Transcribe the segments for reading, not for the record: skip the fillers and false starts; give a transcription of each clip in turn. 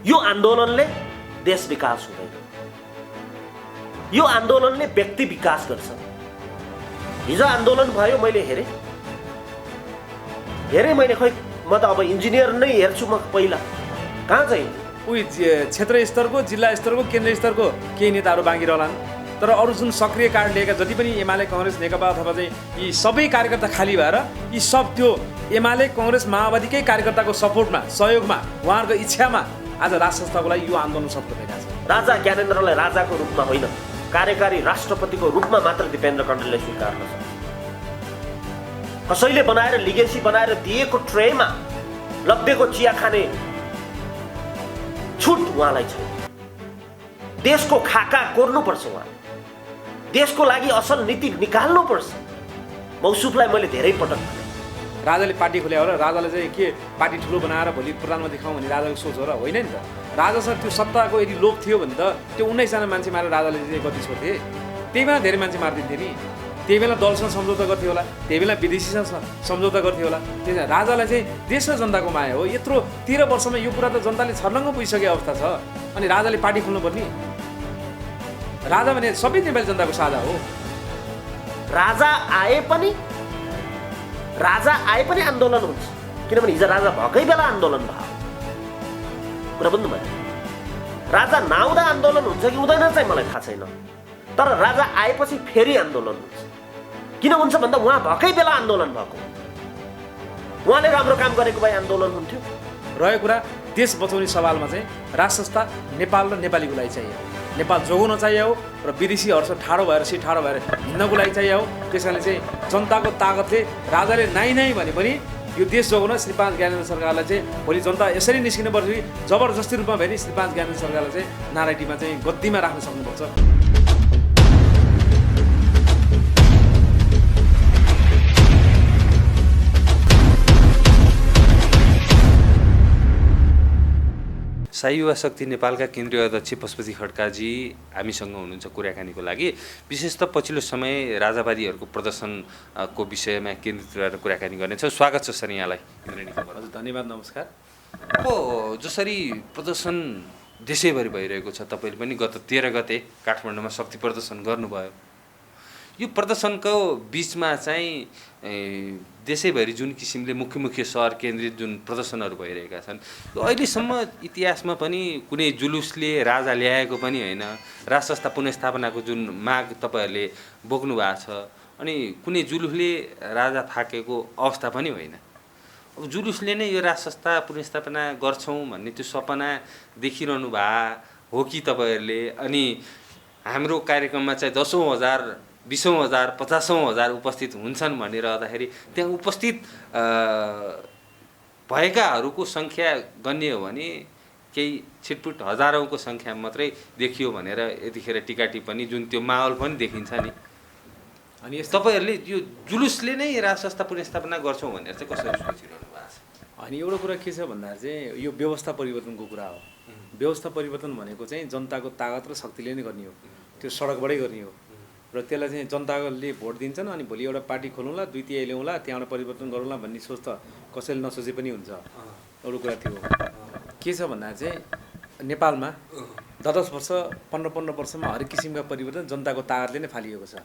यो आन्दोलनले देश विकास हुँदैन, यो आन्दोलनले व्यक्ति विकास गर्छ। हिजो आन्दोलन भयो, मैले हेरेँ मैले, खै म त अब इन्जिनियर नै हेर्छु म पहिला, कहाँ चाहिँ उही क्षेत्र स्तरको, जिल्ला स्तरको, केन्द्रीय स्तरको केही नेताहरू बाँकी रहलान्, तर अरू जुन सक्रिय कार्ड लिएका जति पनि एमाले, काङ्ग्रेस, नेकपा अथवा चाहिँ यी सबै कार्यकर्ता खाली भएर यी सब त्यो एमाले, काङ्ग्रेस, माओवादीकै कार्यकर्ताको सपोर्टमा, सहयोगमा, उहाँहरूको इच्छामा आज राज संस्थाको लागि यो आन्दोलन सफल भइरहेको छ। राजा ज्ञानेन्द्रलाई राजाको रूपमा होइन, कार्यकारी राष्ट्रपतिको रूपमा मात्र दिपेन्द्र कण्डेलले स्वीकार्न सक्छ। कसैले बनाएर लिगेसी बनाएर दिएको ट्रेमा लग्देको चिया खाने छुट उहाँलाई छैन। देशको खाका कोर्नुपर्छ, उहाँ देशको लागि असल नीति निकाल्नुपर्छ। मौसुफलाई मैले धेरै पटक भने राजाले पार्टी खोल्या हो र राजाले चाहिँ के पार्टी ठुलो बनाएर भोलि प्रधानमन्त्री खाउँ भन्ने राजाको सोच हो र होइन नि त। राजासँग त्यो सत्ताको यदि लोभ थियो भने त त्यो 19जना मान्छे मारेर राजाले चाहिँ गति छोड्थे। त्यही बेला धेरै मान्छे मारिदिन्थे नि, त्यही बेला दलसँग सम्झौता गर्थ्यो होला, त्यही बेला विदेशीसँग सम्झौता गर्थ्यो होला। त्यही राजालाई चाहिँ देश र जनताको माया हो। यत्रो 13 वर्षमा यो कुरा त जनताले छर्लङ्ग पुगिसकेको अवस्था छ, अनि राजाले पार्टी खोल्नुपर्ने? राजा भने सबै नेपाली जनताको साझा हो। राजा आए पनि आन्दोलन हुन्छ, किनभने हिजो राजा भएकै बेला आन्दोलन भयो। कुरा बुझ्नु भयो? राजा नआउँदा आन्दोलन हुन्छ कि हुँदैन चाहिँ मलाई थाहा छैन, तर राजा आएपछि फेरि आन्दोलन हुन्छ। किन हुन्छ भन्दा उहाँ भएकै बेला आन्दोलन भएको, उहाँले राम्रो काम गरेको भए आन्दोलन हुन्थ्यो। रहेको कुरा देश बचाउने सवालमा चाहिँ राज संस्था नेपाल र नेपालीको लागि चाहियो, नेपाल जोगाउन चाहियो र विदेशीहरूसँग ठाडो भएर ठाडो भएर हिँड्नको लागि चाहियो। त्यस कारणले चाहिँ जनताको तागतले राजाले नाइ भने पनि यो देश जोगाउन श्री 5 ज्ञानेन्द्र सरकारलाई चाहिँ भोलि जनता यसरी निस्किनुपर्छ कि जबरजस्ती रूपमा फेरि श्री 5 ज्ञानेन्द्र सरकारलाई चाहिँ नारायणीमा चाहिँ गद्दीमा राख्न सक्नुपर्छ। साई युवा शक्ति नेपालका केन्द्रीय अध्यक्ष पशुपति खड्काजी हामीसँग हुनुहुन्छ कुराकानीको लागि। विशेष त पछिल्लो समय राजावादीहरूको प्रदर्शनको विषयमा केन्द्रित रहेर कुराकानी गर्नेछौँ। स्वागत छ सर यहाँलाई। हजुर धन्यवाद, नमस्कार। अब जसरी प्रदर्शन देशैभरि भइरहेको छ, तपाईँले पनि गत 13 गते काठमाडौँमा शक्ति प्रदर्शन गर्नुभयो। यो प्रदर्शनको बिचमा चाहिँ देशैभरि जुन किसिमले मुख्य सहर केन्द्रित जुन प्रदर्शनहरू भइरहेका छन्, अहिलेसम्म इतिहासमा पनि कुनै जुलुसले राजा ल्याएको पनि होइन। राज संस्था पुनर्स्थापनाको जुन माग तपाईँहरूले बोक्नु भएको छ, अनि कुनै जुलुसले राजा थाकेको अवस्था पनि होइन। अब जुलुसले नै यो राज संस्था पुनर्स्थापना गर्छौँ भन्ने त्यो सपना देखिरहनु भएको हो कि तपाईँहरूले? अनि हाम्रो कार्यक्रममा चाहिँ 10,000 हजार 20,000 हजार 50,000 हजार उपस्थित हुन्छन् भनिरहँदाखेरि त्यहाँ उपस्थित भएकाहरूको सङ्ख्या गन्ने हो भने केही छिटपुट हजारौँको सङ्ख्या मात्रै देखियो भनेर यतिखेर टिका टिप्पणी जुन त्यो माहौल पनि देखिन्छ नि। अनि तपाईँहरूले यो जुलुसले नै राज संस्था पुनर्स्थापना गर्छौँ भनेर चाहिँ कसरी सोचिरहनु भएको छ? अनि एउटा कुरा के छ भन्दाखेरि चाहिँ यो व्यवस्था परिवर्तनको कुरा हो। व्यवस्था परिवर्तन भनेको चाहिँ जनताको तागत र शक्तिले नै गर्ने हो, त्यो सडकबाटै गर्ने हो। र त्यसलाई चाहिँ जनताले भोट दिन्छन्, अनि भोलि एउटा पार्टी खोलौँला, 2-3 ल्याउँला, त्यहाँबाट परिवर्तन गरौँला भन्ने सोच त कसैले नसोचे पनि हुन्छ। अरू कुरा थियो के छ भन्दा चाहिँ नेपालमा 10 वर्ष 15 वर्षमा हरेक किसिमका परिवर्तन जनताको तागतले नै फालिएको छ।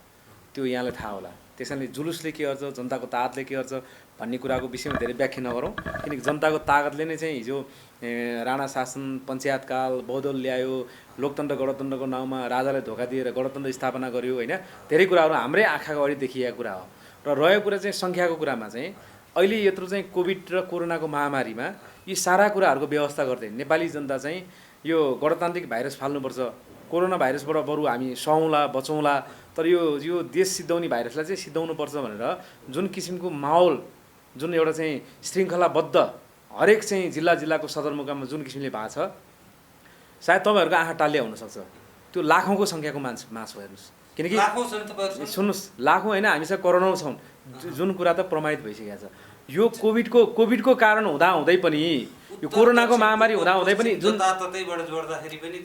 त्यो यहाँलाई थाहा होला। त्यसैले जुलुसले के गर्छ, जनताको तागतले के गर्छ भन्ने कुराको विषयमा धेरै व्याख्या नगरौँ, किनकि जनताको तागतले नै चाहिँ हिजो राणा शासन, पञ्चायतकाल, बहुदल ल्यायो, लोकतन्त्र गणतन्त्रको नाउँमा राजालाई धोका दिएर गणतन्त्र स्थापना गर्यो होइन। धेरै कुराहरू हाम्रै आँखाको अगाडि देखिएको कुरा हो। र रहेको कुरा चाहिँ सङ्ख्याको कुरामा चाहिँ अहिले यत्रो चाहिँ कोभिड र कोरोनाको महामारीमा यी सारा कुराहरूको व्यवस्था गर्दै नेपाली जनता चाहिँ यो गणतान्त्रिक भाइरस फाल्नुपर्छ, कोरोना भाइरसबाट बरु हामी सहौँला, बचौँला, तर यो देश सिद्धाउने भाइरसलाई चाहिँ सिद्धाउनुपर्छ भनेर जुन किसिमको माहौल, जुन एउटा चाहिँ श्रृङ्खलाबद्ध हरेक चाहिँ जिल्लाको सदरमुकाममा जुन किसिमले भएको छ, सायद तपाईँहरूको आँखा टालिया हुनसक्छ। त्यो लाखौँको सङ्ख्याको मास हो। हेर्नुहोस्, किनकि सुन्नुहोस्, लाखौँ होइन, हामीसँग करोडौँ छौँ, जुन कुरा त प्रमाणित भइसकेको छ। यो कोभिडको कारण हुँदै पनि, यो कोरोनाको महामारी हुँदै पनि जुन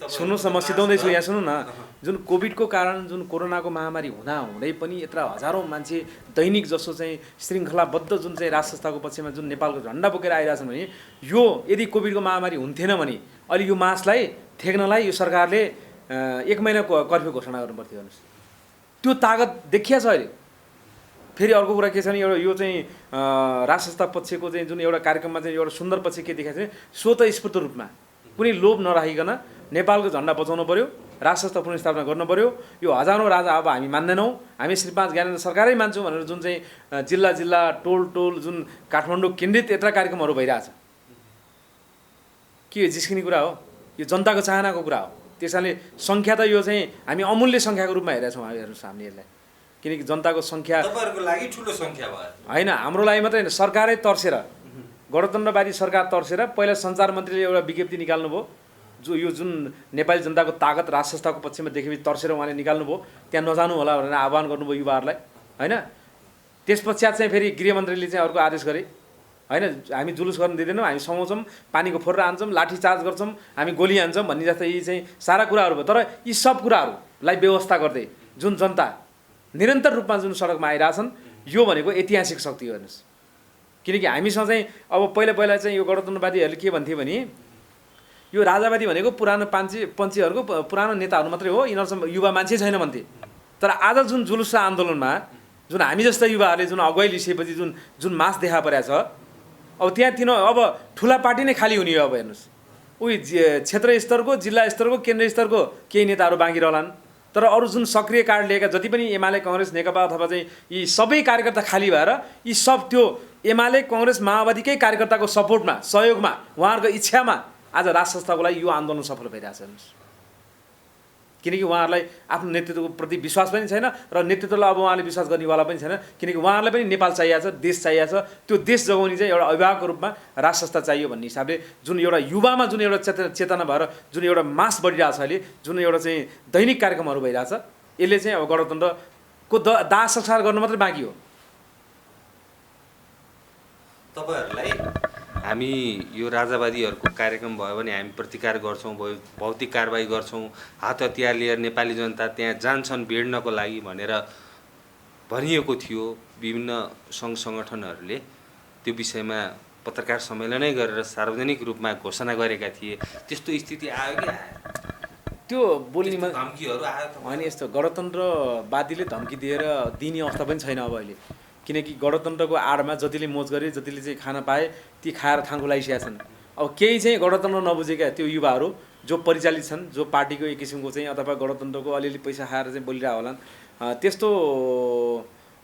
सुन्नुहोस् न, म सिधाउँदैछु यहाँ, सुन्नु न। जुन कोभिडको कारण, जुन कोरोनाको महामारी हुँदै पनि यत्र हजारौँ मान्छे दैनिक जसो चाहिँ श्रृङ्खलाबद्ध जुन चाहिँ राज संस्थाको पक्षमा जुन नेपालको झन्डा बोकेर आइरहेछन् भने, यो यदि कोभिडको महामारी हुन्थेन भने अहिले यो मासलाई थेग्नलाई यो सरकारले 1 महिना कर्फ्यू घोषणा गर्नुपर्थ्यो हेर्नुहोस्। त्यो तागत देखिया छ अहिले। फेरि अर्को कुरा के छ भने यो चाहिँ राष्ट्र संस्था पक्षको चाहिँ जुन एउटा कार्यक्रममा चाहिँ एउटा सुन्दर पक्ष के देखाएको छ भने स्वतःस्फूर्त रूपमा कुनै लोभ नराखिकन नेपालको झन्डा बचाउनु पर्यो, राष्ट्र संस्था पुनर्स्थापना गर्नु पर्यो। यो हजारौँ राजा अब हामी मान्दैनौँ, हामी श्री 5 ज्ञानेन्द्र सरकारै मान्छौँ भनेर जुन चाहिँ जिल्ला जिल्ला टोल टोल जुन काठमाडौँ केन्द्रित यत्र कार्यक्रमहरू भइरहेछ, के जिस्किने कुरा हो? यो जनताको चाहनाको कुरा हो। त्यसैले सङ्ख्या त यो चाहिँ हामी अमूल्य सङ्ख्याको रूपमा हेरेछौँ हेर्नुहोस् हामीले यसलाई। किनकि जनताको सङ्ख्या तपाईँहरूको लागि ठुलो सङ्ख्या भयो होइन, हाम्रो लागि मात्रै होइन, सरकारै तर्सेर, गणतन्त्रवादी सरकार तर्सेर पहिला सञ्चार मन्त्रीले एउटा विज्ञप्ति निकाल्नुभयो, यो जुन नेपाली जनताको तागत राष्ट्र संस्थाको पक्षमा देखेपछि तर्सेर उहाँले निकाल्नुभयो, त्यहाँ नजानु होला भनेर आह्वान गर्नुभयो युवाहरूलाई होइन। त्यस पश्चात चाहिँ फेरि गृहमन्त्रीले चाहिँ अर्को आदेश गरे होइन, हामी जुलुस गर्न दिँदैनौँ, हामी समाउँछौँ, पानीको फोर्रा हान्छौँ, लाठी चार्ज गर्छौँ, हामी गोली हान्छौँ भन्ने जस्तो यी चाहिँ सारा कुराहरू भयो। तर यी सब कुराहरूलाई व्यवस्था गर्दै जुन जनता निरन्तर रूपमा जुन सडकमा आइरहेछन्, यो भनेको ऐतिहासिक शक्ति हो हेर्नुहोस्। किनकि हामीसँग चाहिँ अब पहिला चाहिँ यो गणतन्त्रवादीहरूले के भन्थे भने यो राजावादी भनेको पुरानो पञ्चीहरूको पुरानो नेताहरू मात्रै हो, यिनीहरूसँग युवा मान्छे छैन भन्थे। तर आज जुन जुलुस र आन्दोलनमा जुन हामी जस्ता युवाहरूले जुन अगुवाई लिइसकेपछि जुन मास देखा परेको छ, अब त्यहाँ अब ठुला पार्टी नै खाली हुने हो। अब हेर्नुहोस्, उही क्षेत्र स्तरको, जिल्ला स्तरको, केन्द्र स्तरको केही नेताहरू बाँकी रहलान्। तर अरू जुन सक्रिय कार्ड लिएका जति पनि एमाले काङ्ग्रेस नेकपा अथवा चाहिँ यी सबै कार्यकर्ता खाली भएर यी सब त्यो एमाले काङ्ग्रेस माओवादीकै कार्यकर्ताको सपोर्टमा, सहयोगमा, उहाँहरूको इच्छामा आज राष्ट्र संस्थाको लागि यो आन्दोलन सफल भइरहेछ हेर्नुहोस्। किनकि उहाँहरूलाई आफ्नो नेतृत्वको प्रति विश्वास पनि छैन र नेतृत्वलाई अब उहाँले विश्वास गर्नेवाला पनि छैन। किनकि उहाँहरूलाई पनि नेपाल चाहिएको छ, देश चाहिएको छ। त्यो देश जगाउने चाहिँ एउटा अभिभावकको रूपमा राष्ट्र संस्था चाहियो भन्ने हिसाबले जुन एउटा युवामा जुन एउटा चेतना भएर जुन एउटा मास बढिरहेछ अहिले, जुन एउटा चाहिँ दैनिक कार्यक्रमहरू भइरहेछ, यसले चाहिँ अब गणतन्त्रको दाह संस्कार गर्न मात्रै बाँकी हो। तपाईँहरूलाई हामी यो राजावादीहरूको कार्यक्रम भयो भने हामी प्रतिकार गर्छौँ, भौतिक कारबाही गर्छौँ, हात हतियार लिएर नेपाली जनता त्यहाँ जान्छन् भिड्नको लागि भनेर भनिएको थियो। विभिन्न सङ्घ सङ्गठनहरूले त्यो विषयमा पत्रकार सम्मेलनै गरेर सार्वजनिक रूपमा घोषणा गरेका थिए। त्यस्तो स्थिति आयो कि त्यो बोलिने धम्कीहरू आयो होइन। यस्तो गणतन्त्रवादीले धम्की दिएर दिने अवस्था पनि छैन अब अहिले। किनकि गणतन्त्रको आडमा जतिले मोज गरे, जतिले चाहिँ खान पाए ती खाएर थाङ्गो लगाइसकेका छन्। अब केही चाहिँ गणतन्त्र नबुझेका त्यो युवाहरू जो परिचालित छन्, जो पार्टीको एक किसिमको चाहिँ अथवा गणतन्त्रको अलिअलि पैसा खाएर चाहिँ बोलिरहेको होलान्, त्यस्तो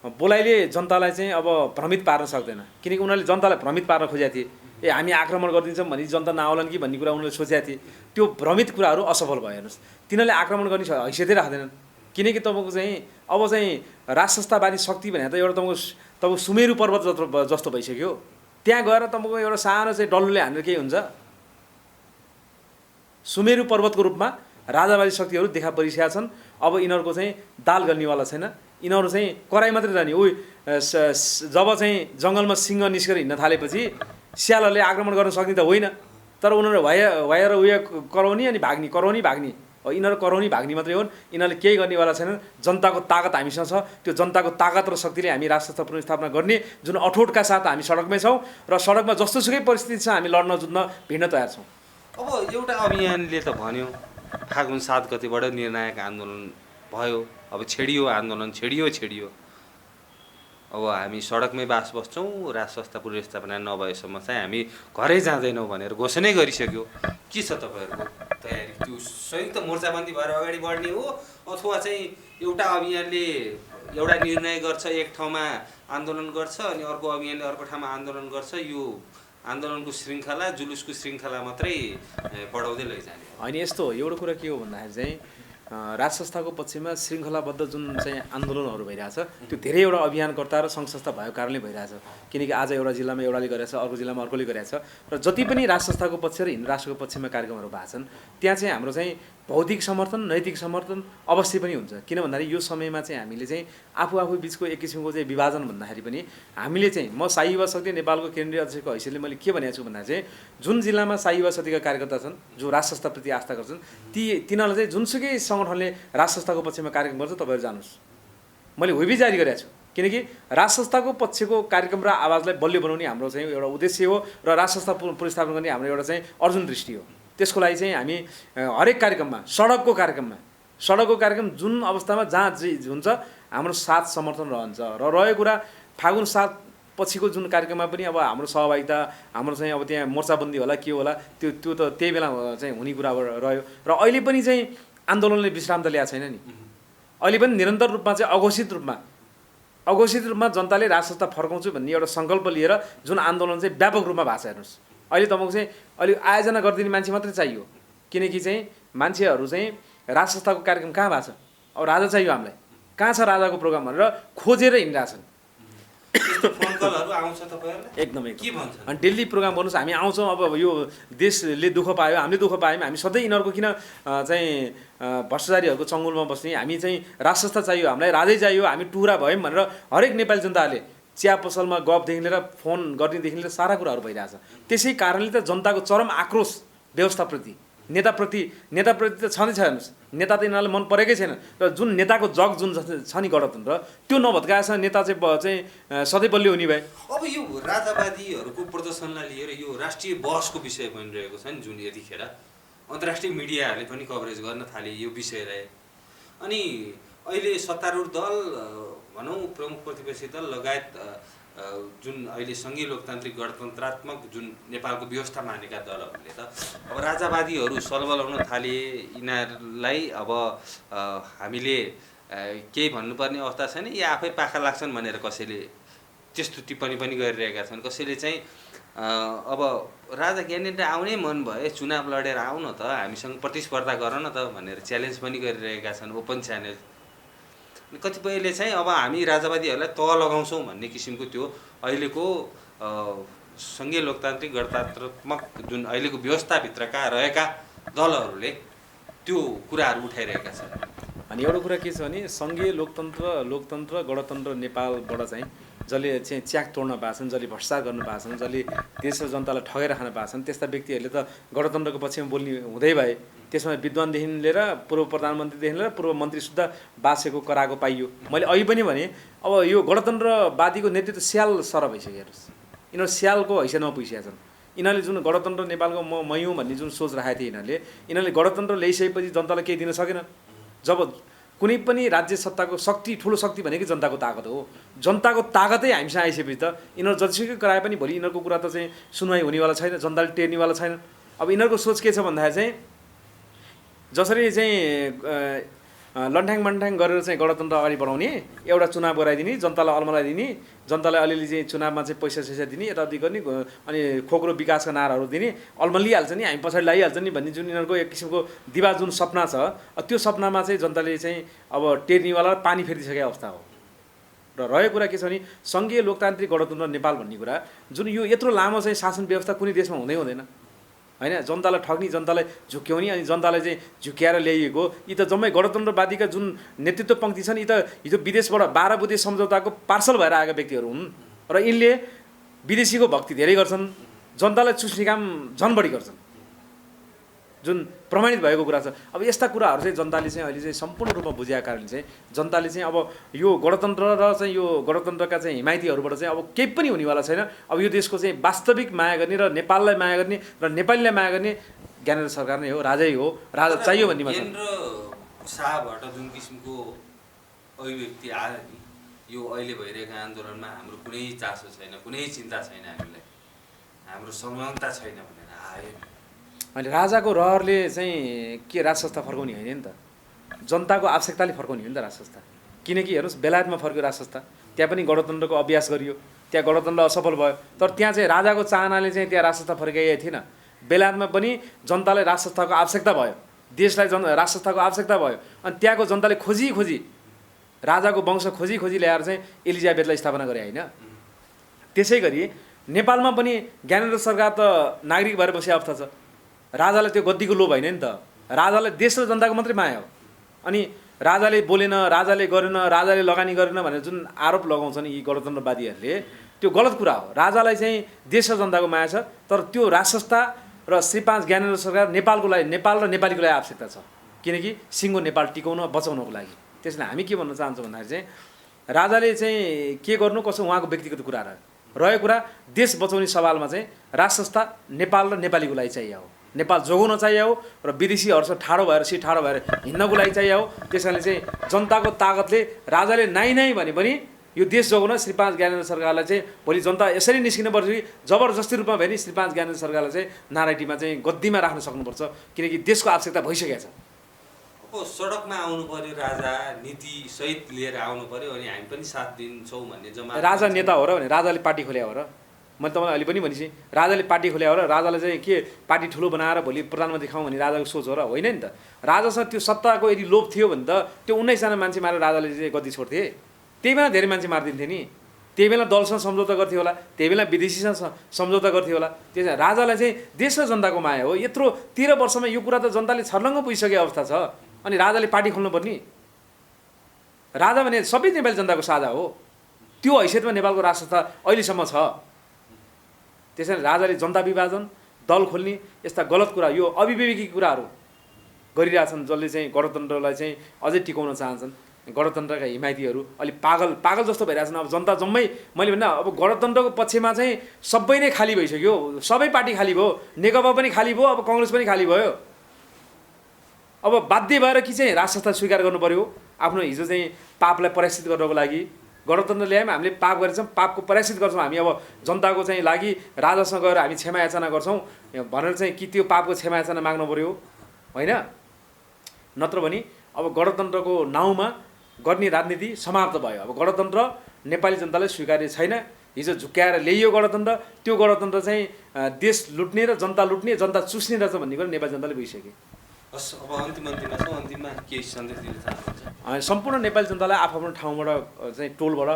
बोलाइले जनतालाई चाहिँ अब भ्रमित पार्न सक्दैन। किनकि उनीहरूले जनतालाई भ्रमित पार्न खोजेका थिए। हामी आक्रमण गरिदिन्छौँ भने जनता नआउलान् कि भन्ने कुरा उनीहरूले सोचेका थिए। त्यो भ्रमित कुराहरू असफल भयो हेर्नुहोस्। तिनीहरूले आक्रमण गर्ने हैसियतै राख्दैनन्। किनकि तपाईँको चाहिँ अब चाहिँ राष्ट्र संस्थावादी शक्ति भने त एउटा तपाईँको सुमेरु पर्वत जस्तो भइसक्यो। त्यहाँ गएर तपाईँको एउटा सानो चाहिँ डल्लुले हानेर केही हुन्छ? सुमेरु पर्वतको रूपमा राजावादी शक्तिहरू देखा परिसकेका छन्। अब यिनीहरूको चाहिँ दाल गर्नेवाला छैन। यिनीहरू चाहिँ कराई मात्रै रहने। जब चाहिँ जङ्गलमा सिंह निस्केर हिँड्न थालेपछि स्यालहरूले आक्रमण गर्न सक्ने त होइन, तर उनीहरू भएर उयो कराउने अनि भाग्ने, कराउने भाग्ने। यिनीहरू कराउने भाग्ने मात्रै हुन्। यिनीहरूले केही गर्नेवाला छैनन्। जनताको ताकत हामीसँग छ। त्यो जनताको ताकत र शक्तिले हामी राष्ट्र संस्था पुनर्स्थापना गर्ने जुन अठोटका साथ हामी सडकमै छौँ र सडकमा जस्तोसुकै परिस्थिति छ हामी लड्न जुझ्न भिड्न तयार छौँ। अब एउटा अभियानले त भन्यो फागुन 7 गतेबाट निर्णायक आन्दोलन भयो। अब छेडियो आन्दोलन, छेडियो। अब हामी सडकमै बास बस्छौँ, राष्ट्र संस्था पुनर्स्थापना नभएसम्म चाहिँ हामी घरै जाँदैनौँ भनेर घोषणै गरिसक्यो। के छ तपाईँहरूको तयारी? त्यो संयुक्त मोर्चाबन्दी भएर अगाडि बढ्ने हो अथवा चाहिँ एउटा अभियानले एउटा निर्णय गर्छ, एक ठाउँमा आन्दोलन गर्छ अनि अर्को अभियानले अर्को ठाउँमा आन्दोलन गर्छ, यो आन्दोलनको श्रृङ्खला, जुलुसको श्रृङ्खला मात्रै बढाउँदै लैजाने? होइन, यस्तो हो। एउटा कुरा के हो भन्दाखेरि चाहिँ राष्ट्र संस्थाको पक्षमा श्रृङ्खलाबद्ध जुन चाहिँ आन्दोलनहरू भइरहेछ त्यो धेरै एउटा अभियानकर्ता र सङ्घ संस्था भएको कारणले भइरहेछ। किनकि आज एउटा जिल्लामा एउटाले गरेछ, अर्को जिल्लामा अर्कोले गरेछ र जति पनि राष्ट्र संस्थाको पक्ष र हिन्दू राष्ट्रको पक्षमा कार्यक्रमहरू भएको छन् त्यहाँ चाहिँ हाम्रो चाहिँ भौतिक समर्थन, नैतिक समर्थन अवश्य पनि हुन्छ। किन भन्दाखेरि यो समयमा चाहिँ हामीले चाहिँ आफू बिचको एक किसिमको चाहिँ विभाजन भन्दाखेरि पनि हामीले चाहिँ म शाही युवा शक्ति नेपालको केन्द्रीय अध्यक्षको हैसियतले मैले के भनेको छु भन्दा चाहिँ जुन जिल्लामा शाही युवा शक्तिका कार्यकर्ता छन्, जो राष्ट्र संस्थाप्रति आस्था गर्छन्, तिनीहरूलाई चाहिँ जुनसुकै सङ्गठनले राष्ट्र संस्थाको पक्षमा कार्यक्रम गर्छ तपाईँहरू जानुहोस्। मैले हुइबी जारी गरेको छु। किनकि राष्ट्र संस्थाको पक्षको कार्यक्रम र आवाजलाई बलियो बनाउने हाम्रो चाहिँ एउटा उद्देश्य हो र राष्ट्र संस्था पुनर्स्थापना गर्ने हाम्रो एउटा चाहिँ अर्जुन दृष्टि हो। त्यसको लागि चाहिँ हामी हरेक कार्यक्रममा सडकको कार्यक्रम जुन अवस्थामा जहाँ जे हुन्छ हाम्रो साथ समर्थन रहन्छ र रहेको कुरा फागुन 7 पछिको जुन कार्यक्रममा पनि अब हाम्रो सहभागिता हाम्रो चाहिँ अब त्यहाँ मोर्चाबन्दी होला के होला त्यो त त्यही बेला चाहिँ हुने कुरा रह्यो र अहिले पनि चाहिँ आन्दोलनले विश्राम त ल्याएको छैन नि अहिले पनि निरन्तर रूपमा चाहिँ अघोषित रूपमा जनताले राज संस्था फर्काउँछु भन्ने एउटा सङ्कल्प लिएर जुन आन्दोलन चाहिँ व्यापक रूपमा भएको छ हेर्नुहोस् अहिले तपाईँको चाहिँ अहिले आयोजना गरिदिने मान्छे मात्रै चाहियो किनकि चाहिँ मान्छेहरू चाहिँ राज संस्थाको कार्यक्रम कहाँ भएको छ अब राजा चाहियो हामीलाई कहाँ छ राजाको प्रोग्राम भनेर खोजेर हिँडिरहेछन् फोन कलहरू आउँछ तपाईहरुलाई एकदम के भन्छन् अनि डेली प्रोग्राम गर्नुहोस् हामी आउँछौँ अब यो देशले दुःख पायो हामीले दुःख पायौँ हामी सधैँ यिनीहरूको किन चाहिँ भ्रष्टाचारीहरूको चङ्गुलमा बस्ने हामी चाहिँ राज संस्था चाहियो हामीलाई राजै चाहियो हामी टुरा भयौँ भनेर हरेक नेपाली जनताले चिया पसलमा गफदेखि लिएर फोन गर्नेदेखि लिएर सारा कुराहरू भइरहेछ त्यसै कारणले त जनताको चरम आक्रोश व्यवस्थाप्रति नेताप्रति त छँदै छ हेर्नुहोस् नेता त यिनीहरूलाई मन परेकै छैन र जुन नेताको जग जुन छ नि गणतन्त्र त्यो नभत्काएछ नेता चाहिँ सधैँ बलियो हुने भए अब यो राजावादीहरूको प्रदर्शनलाई लिएर यो राष्ट्रिय बहसको विषय बनिरहेको छ नि जुन यतिखेर अन्तर्राष्ट्रिय मिडियाहरूले पनि कभरेज गर्न थाले यो विषयलाई अनि अहिले सत्तारूढ दल भनौँ प्रमुख प्रतिपक्षी दल लगायत जुन अहिले सङ्घीय लोकतान्त्रिक गणतन्त्रात्मक जुन नेपालको व्यवस्था मानेका दलहरूले त अब राजावादीहरू सलबलाउन थाले यिनीहरूलाई अब हामीले केही भन्नुपर्ने अवस्था छैन या आफै पाखा लाग्छन् भनेर कसैले त्यस्तो टिप्पणी पनि गरिरहेका छन् कसैले चाहिँ अब राजा ज्ञानेन्द्र आउनै मन भए चुनाव लडेर आउ न त हामीसँग प्रतिस्पर्धा गर न त भनेर च्यालेन्ज पनि गरिरहेका छन् ओपन च्यानल कतिपयले चाहिँ अब हामी राजावादीहरूलाई तह लगाउँछौँ भन्ने किसिमको त्यो अहिलेको सङ्घीय लोकतान्त्रिक गणतन्त्रात्मक जुन अहिलेको व्यवस्थाभित्रका रहेका दलहरूले त्यो कुराहरू उठाइरहेका छन् अनि एउटा कुरा के छ भने सङ्घीय लोकतन्त्र गणतन्त्र नेपालबाट चाहिँ जसले चाहिँ च्याक तोड्न पाएको छन् जसले भ्रष्टाचार गर्न पाएको छन् जसले देश र जनतालाई ठगेर खान पाएको छन् त्यस्ता व्यक्तिहरूले त गणतन्त्रको पक्षमा बोल्ने हुँदै भए त्यसमा विद्वानदेखि लिएर पूर्व प्रधानमन्त्रीदेखि लिएर पूर्व मन्त्री सुद्धा बासेको कराएको पाइयो मैले अहिले पनि भने अब यो गणतन्त्रवादीको नेतृत्व स्याल सर भइसक्यो हेर्नुहोस् यिनीहरू स्यालको हैसियतमा पुगिसकेका छन् यिनीहरूले जुन गणतन्त्र नेपालको म हुँ भन्ने जुन सोच राखेको थिए यिनीहरूले गणतन्त्र ल्याइसकेपछि जनतालाई केही दिन सकेन जब कुनै पनि राज्य सत्ताको शक्ति ठुलो शक्ति भनेकै जनताको ताकत हो जनताको ताकतै हामीसँग आइसकेपछि त यिनीहरू जतिसुकै कराए पनि भोलि यिनीहरूको कुरा त चाहिँ सुनवाई हुनेवाला छैन जनताले टेर्नेवाला छैन अब यिनीहरूको सोच के छ भन्दाखेरि चाहिँ जसरी चाहिँ लन्ठ्याङ मन्ठ्याङ गरेर चाहिँ गणतन्त्र अगाडि बढाउने एउटा चुनाव गराइदिने जनतालाई अल्मलाइदिने जनतालाई अलिअलि चाहिँ चुनावमा चाहिँ पैसा दिने यताउति गर्ने अनि खोक्रो विकासका नाराहरू दिने अल्मलिहाल्छ नि हामी पछाडि लगाइहाल्छ नि भन्ने जुन यिनीहरूको एक किसिमको दिवा जुन सपना छ त्यो सपनामा चाहिँ जनताले चाहिँ अब टेर्नीवाला पानी फेरिसकेको अवस्था हो र रहेको कुरा के छ भने सङ्घीय लोकतान्त्रिक गणतन्त्र नेपाल भन्ने कुरा जुन यो यत्रो लामो चाहिँ शासन व्यवस्था कुनै देशमा हुँदैन हैन जनतालाई ठग्ने जनतालाई झुक्याउने अनि जनतालाई चाहिँ झुक्याएर ल्याइएको यी त जम्मै गणतन्त्रवादीका जुन नेतृत्व पङ्क्ति छन् यी त हिजो विदेशबाट 12 बुँदे सम्झौताको पार्सल भएर आएका व्यक्तिहरू हुन् र यिनले विदेशीको भक्ति धेरै गर्छन् जनतालाई चुस्ने काम झन् बढी गर्छन् जुन प्रमाणित भएको कुरा छ अब यस्ता कुराहरू चाहिँ जनताले चाहिँ अहिले चाहिँ सम्पूर्ण रूपमा बुझेका कारणले चाहिँ जनताले चाहिँ अब यो गणतन्त्र र चाहिँ यो गणतन्त्रका चाहिँ हिमायतीहरूबाट चाहिँ अब केही पनि हुनेवाला छैन अब यो देशको चाहिँ वास्तविक माया गर्ने र नेपाललाई माया गर्ने र नेपालीलाई माया गर्ने ज्ञानेन्द्र सरकार नै हो राजै हो राजा चाहियो भन्नेमा छ शाहबाट जुन किसिमको अभिव्यक्ति आयो नि यो अहिले भइरहेको आन्दोलनमा हाम्रो कुनै चासो छैन कुनै चिन्ता छैन हामीलाई हाम्रो संलग्नता छैन भनेर आयो अहिले राजाको रहरले चाहिँ के राज संस्था फर्काउने होइन नि त जनताको आवश्यकताले फर्काउने हो नि त राज संस्था किनकि हेर्नुहोस् बेलायतमा फर्क्यो राज संस्था त्यहाँ पनि गणतन्त्रको अभ्यास गरियो त्यहाँ गणतन्त्र असफल भयो तर त्यहाँ चाहिँ राजाको चाहनाले चाहिँ त्यहाँ राज संस्था फर्काइएको थिएन बेलायतमा पनि जनतालाई राज संस्थाको आवश्यकता भयो देशलाई राज संस्थाको आवश्यकता भयो अनि त्यहाँको जनताले खोजी राजाको वंश खोजी ल्याएर चाहिँ एलिजाबेथलाई स्थापना गरे होइन त्यसै गरी नेपालमा पनि ज्ञानेन्द्र सरकार त नागरिक भएर बसे अवस्था छ राजालाई त्यो गद्दीको लोभ होइन नि त राजालाई देश र जनताको मात्रै माया हो अनि राजाले बोलेन राजाले गरेन राजाले लगानी गरेन भनेर जुन आरोप लगाउँछन् यी गणतन्त्रवादीहरूले त्यो गलत कुरा हो राजालाई चाहिँ देश र जनताको माया छ तर त्यो राज संस्था र श्री 5 ज्ञानेन्द्र सरकार नेपालको लागि नेपाल र नेपालीको लागि आवश्यकता छ किनकि सिङ्गो नेपाल टिकाउन बचाउनको लागि त्यसले हामी के भन्न चाहन्छौँ भन्दाखेरि चाहिँ राजाले चाहिँ के गर्नु कसो उहाँको व्यक्तिगत कुरा रहेको कुरा देश बचाउने सवालमा चाहिँ राज संस्था नेपाल र नेपालीको लागि चाहियो हो नेपाल जोगाउन चाहियो हो र विदेशीहरूसँग ठाडो भएर ठाडो भएर हिँड्नको लागि चाहियो हो। त्यस कारणले चाहिँ जनताको तागतले राजाले नाइ नाइ भने पनि यो देश जोगाउन श्री 5 ज्ञानेन्द्र सरकारलाई चाहिँ भोलि जनता यसरी निस्किनु पर्छ कि जबरजस्ती रूपमा भयो नि श्री 5 ज्ञानेन्द्र सरकारलाई चाहिँ नारायणीमा चाहिँ गद्दीमा राख्न सक्नुपर्छ, किनकि देशको आवश्यकता भइसकेको छ। अब सडकमा आउनु पर्यो राजा, नीति सहित लिएर आउनु पर्यो, अनि हामी पनि साथ दिन्छौँ भन्ने जम्मा राजा नेता हो र भने राजाले पार्टी खोल्या हो र? मैले तपाईँलाई अहिले पनि भनेपछि राजाले पार्टी खोल्या हो र राजालाई चाहिँ के पार्टी ठुलो बनाएर भोलि प्रधानमन्त्री खाउँ भन्ने राजाको सोच हो र? होइन नि त। राजासँग त्यो सत्ताको यदि लोभ थियो भने त त्यो 19 जना मान्छे मारेर राजाले चाहिँ गद्दी छोड्थे। त्यही बेला धेरै मान्छे मारिदिन्थे नि, त्यही बेला दलसँग सम्झौता गर्थ्यो होला, त्यही बेला विदेशीसँग सम्झौता गर्थ्यो होला। त्यस राजालाई चाहिँ देश र जनताको माया हो। यत्रो 13 वर्षमा यो कुरा त जनताले छर्लङ्ग पुगिसकेको अवस्था छ, अनि राजाले पार्टी खोल्नु पर्ने? राजा भने सबै नेपाली जनताको साझा हो। त्यो हैसियतमा नेपालको राष्ट्रता अहिलेसम्म छ। त्यसैले राजाले जनता विभाजन, दल खोल्ने यस्ता गलत कुरा, यो अविवेकी कुराहरू गरिरहेछन्, जसले चाहिँ गणतन्त्रलाई चाहिँ अझै टिकाउन चाहन्छन्। गणतन्त्रका हिमायतीहरू अलि पागल जस्तो भइरहेछन्। अब जनता जम्मै मैले भन्दा अब गणतन्त्रको पक्षमा चाहिँ सबै नै खाली भइसक्यो, सबै पार्टी खाली भयो, नेकपा पनि खाली भयो, अब कङ्ग्रेस पनि खाली भयो। अब बाध्य भएर कि चाहिँ राष्ट्रता स्वीकार गर्नु पर्यो आफ्नो हिजो चाहिँ पापलाई पराजित गर्नको लागि। गणतन्त्र ल्यायौँ, हामीले पाप गरेछौँ, पापको पराजित गर्छौँ हामी। अब जनताको चाहिँ लागि राजासँग गएर हामी क्षमा याचना गर्छौँ भनेर चाहिँ कि त्यो पापको क्षमा याचना माग्नु पर्यो? होइन। नत्र भने अब गणतन्त्रको नाउँमा गर्ने राजनीति समाप्त भयो। अब गणतन्त्र नेपाली जनताले स्वीकार्य छैन। हिजो झुक्क्याएर ल्याइयो गणतन्त्र, त्यो गणतन्त्र चाहिँ देश लुट्ने र जनता लुट्ने, जनता चुस्ने रहेछ भन्ने कुरा नेपाली जनताले बुझिसके। हस्, अब अन्तिममा केही सन्देश दिन चाहनुहुन्छ? सम्पूर्ण नेपाली जनतालाई आफ्नो ठाउँबाट चाहिँ टोलबाट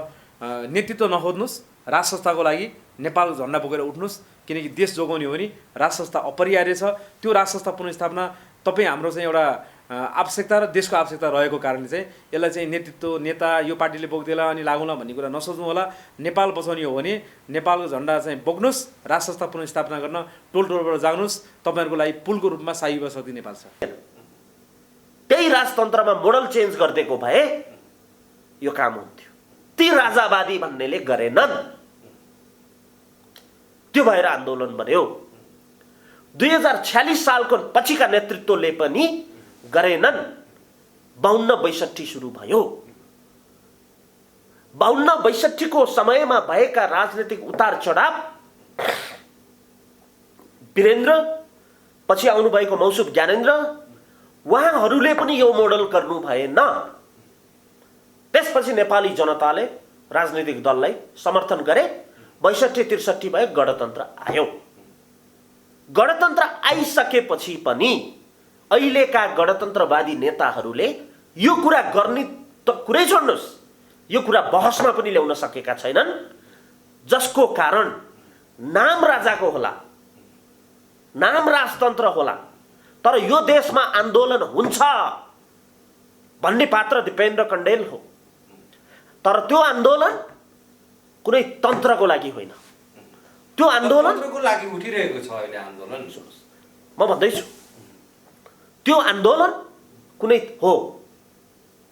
नेतृत्व नखोज्नुहोस्, राज संस्थाको लागि नेपाल झन्डा बोकेर उठ्नुहोस्, किनकि देश जोगाउने हो भने राज संस्था अपरिहार्य छ। त्यो राज संस्था पुनर्स्थापना तपाईँ हाम्रो चाहिँ एउटा आवश्यकता र देशको आवश्यकता रहेको कारणले चाहिँ यसलाई चाहिँ नेतृत्व नेता यो पार्टीले बोक्देला अनि लागौँला भन्ने कुरा नसोच्नु होला। नेपाल बचाउने हो भने नेपालको झन्डा चाहिँ बोक्नुहोस्, राज संस्था पुनर्स्थापना गर्न टोल टोलबाट जानुहोस्। तपाईँहरूको लागि पुलको रूपमा साई युवा शक्ति नेपाल छ। त्यही राजतन्त्रमा मोडल चेन्ज गरिदिएको भए यो काम हुन्थ्यो। ती राजावादी भन्नेले गरेनन्, त्यो भएर आन्दोलन बन्यो। 2046 सालको पछिका नेतृत्वले पनि गरेनन्। 52-62 सुरु भयो। 52-62 को समयमा भएका राजनीतिक उतार चढाव, वीरेन्द्र पछि आउनुभएको मौसुफ ज्ञानेन्द्र, उहाँहरूले पनि यो मोडल गर्नु भएन। त्यसपछि नेपाली जनताले राजनीतिक दललाई समर्थन गरे। 62-63 भए गणतन्त्र आयो। गणतन्त्र आइसकेपछि पनि अहिलेका गणतन्त्रवादी नेताहरूले यो कुरा गर्ने त कुरै छोड्नुहोस्, यो कुरा बहसमा पनि ल्याउन सकेका छैनन्। जसको कारण नाम राजाको होला, नाम राजतन्त्र होला, तर यो देशमा आन्दोलन हुन्छ भन्ने पात्र दिपेन्द्र कण्डेल हो। तर त्यो आन्दोलन कुनै तन्त्रको लागि होइन। त्यो आन्दोलन तन्त्रको लागि उठिरहेको छ अहिले आन्दोलन। म भन्दैछु त्यो आन्दोलन कुनै हो।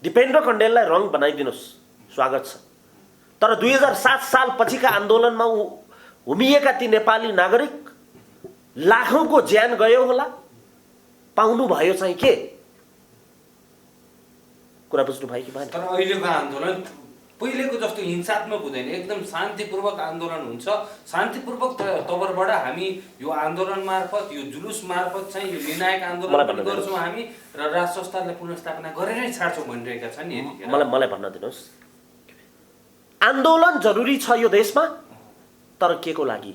दिपेन्द्र कण्डेललाई रङ बनाइदिनुहोस्, स्वागत छ। तर 2007 साल पछिका आन्दोलनमा हुमिएका ती नेपाली नागरिक लाखौंको ज्यान गयो होला, पाउनु भयो चाहिँ के? कुरा बुझ्नु भयो कि भएन? तर अहिलेको आन्दोलन पहिलेको जस्तो हिंसात्मक हुँदैन, एकदम शान्तिपूर्वक आन्दोलन हुन्छ। शान्तिपूर्वक तवरबाट हामी यो आन्दोलन मार्फत, यो जुलुस मार्फत चाहिँ यो निर्णायक आन्दोलन पनि गर्छौँ हामी र राज संस्थालाई पुनर्स्थापना गरेरै छाड्छौँ भनिरहेका छन् नि। मलाई भन्न दिनुहोस्, आन्दोलन जरुरी छ यो देशमा, तर के को लागि?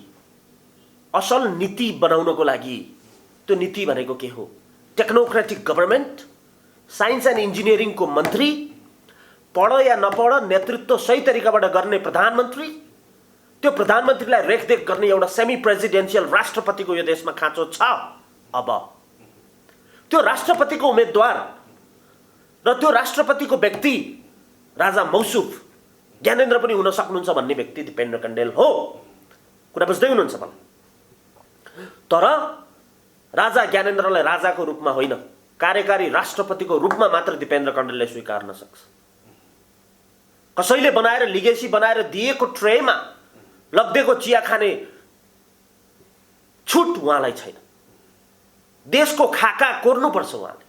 असल नीति बनाउनको लागि। त्यो नीति भनेको के हो? टेक्नोक्रेटिक गभर्नमेन्ट, साइन्स एन्ड इन्जिनियरिङको मन्त्री, पढ या नपढ नेतृत्व सही तरिकाबाट गर्ने प्रधानमन्त्री, त्यो प्रधानमन्त्रीलाई रेखदेख गर्ने एउटा सेमी प्रेसिडेन्सियल राष्ट्रपतिको यो देशमा खाँचो छ। अब त्यो राष्ट्रपतिको उम्मेदवार र त्यो राष्ट्रपतिको व्यक्ति राजा मौसुफ ज्ञानेन्द्र पनि हुन सक्नुहुन्छ भन्ने व्यक्ति दिपेन्द्र कण्डेल हो। कुरा बुझ्दै हुनुहुन्छ मलाई? तर राजा ज्ञानेन्द्रलाई राजाको रूपमा होइन, कार्यकारी राष्ट्रपतिको रूपमा मात्र दिपेन्द्र कण्डेलले स्वीकार्न सक्छ। कसैले बनाएर लिगेसी बनाएर दिएको ट्रेमा लग्देको चिया खाने छुट उहाँलाई छैन। देशको खाका कोर्नुपर्छ उहाँले,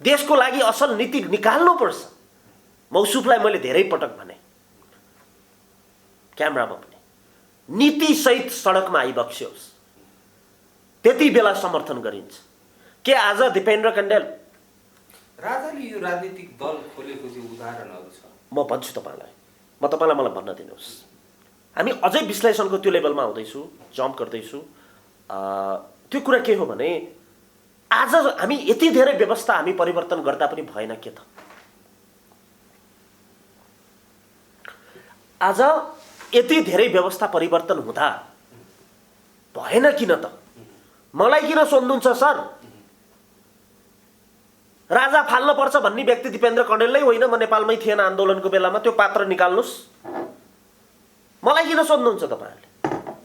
देशको लागि असल नीति निकाल्नुपर्छ। मौसुफलाई मैले धेरै पटक भने, क्यामेरामा पनि, नीतिसहित सडकमा आइबक्स्योस्, त्यति बेला समर्थन गरिन्छ। के आज दिपेन्द्र कण्डेल राजाले यो राजनीतिक दल खोलेको चाहिँ उदाहरणहरू छ? म भन्छु तपाईँलाई, मलाई भन्न दिनुहोस्। हामी अझै विश्लेषणको त्यो लेभलमा आउँदैछु, जम्प गर्दैछु। त्यो कुरा के हो भने आज हामी यति धेरै व्यवस्था हामी परिवर्तन गर्दा पनि भएन के त? आज यति धेरै व्यवस्था परिवर्तन हुँदा भएन किन त? मलाई किन सोध्नुहुन्छ सर? राजा फाल्न पर्छ भन्ने व्यक्ति दिपेन्द्र कण्डेल नै होइन? म नेपालमै थिएन आन्दोलनको बेलामा, त्यो पात्र निकाल्नुस्। मलाई किन सोध्नुहुन्छ तपाईँहरूले?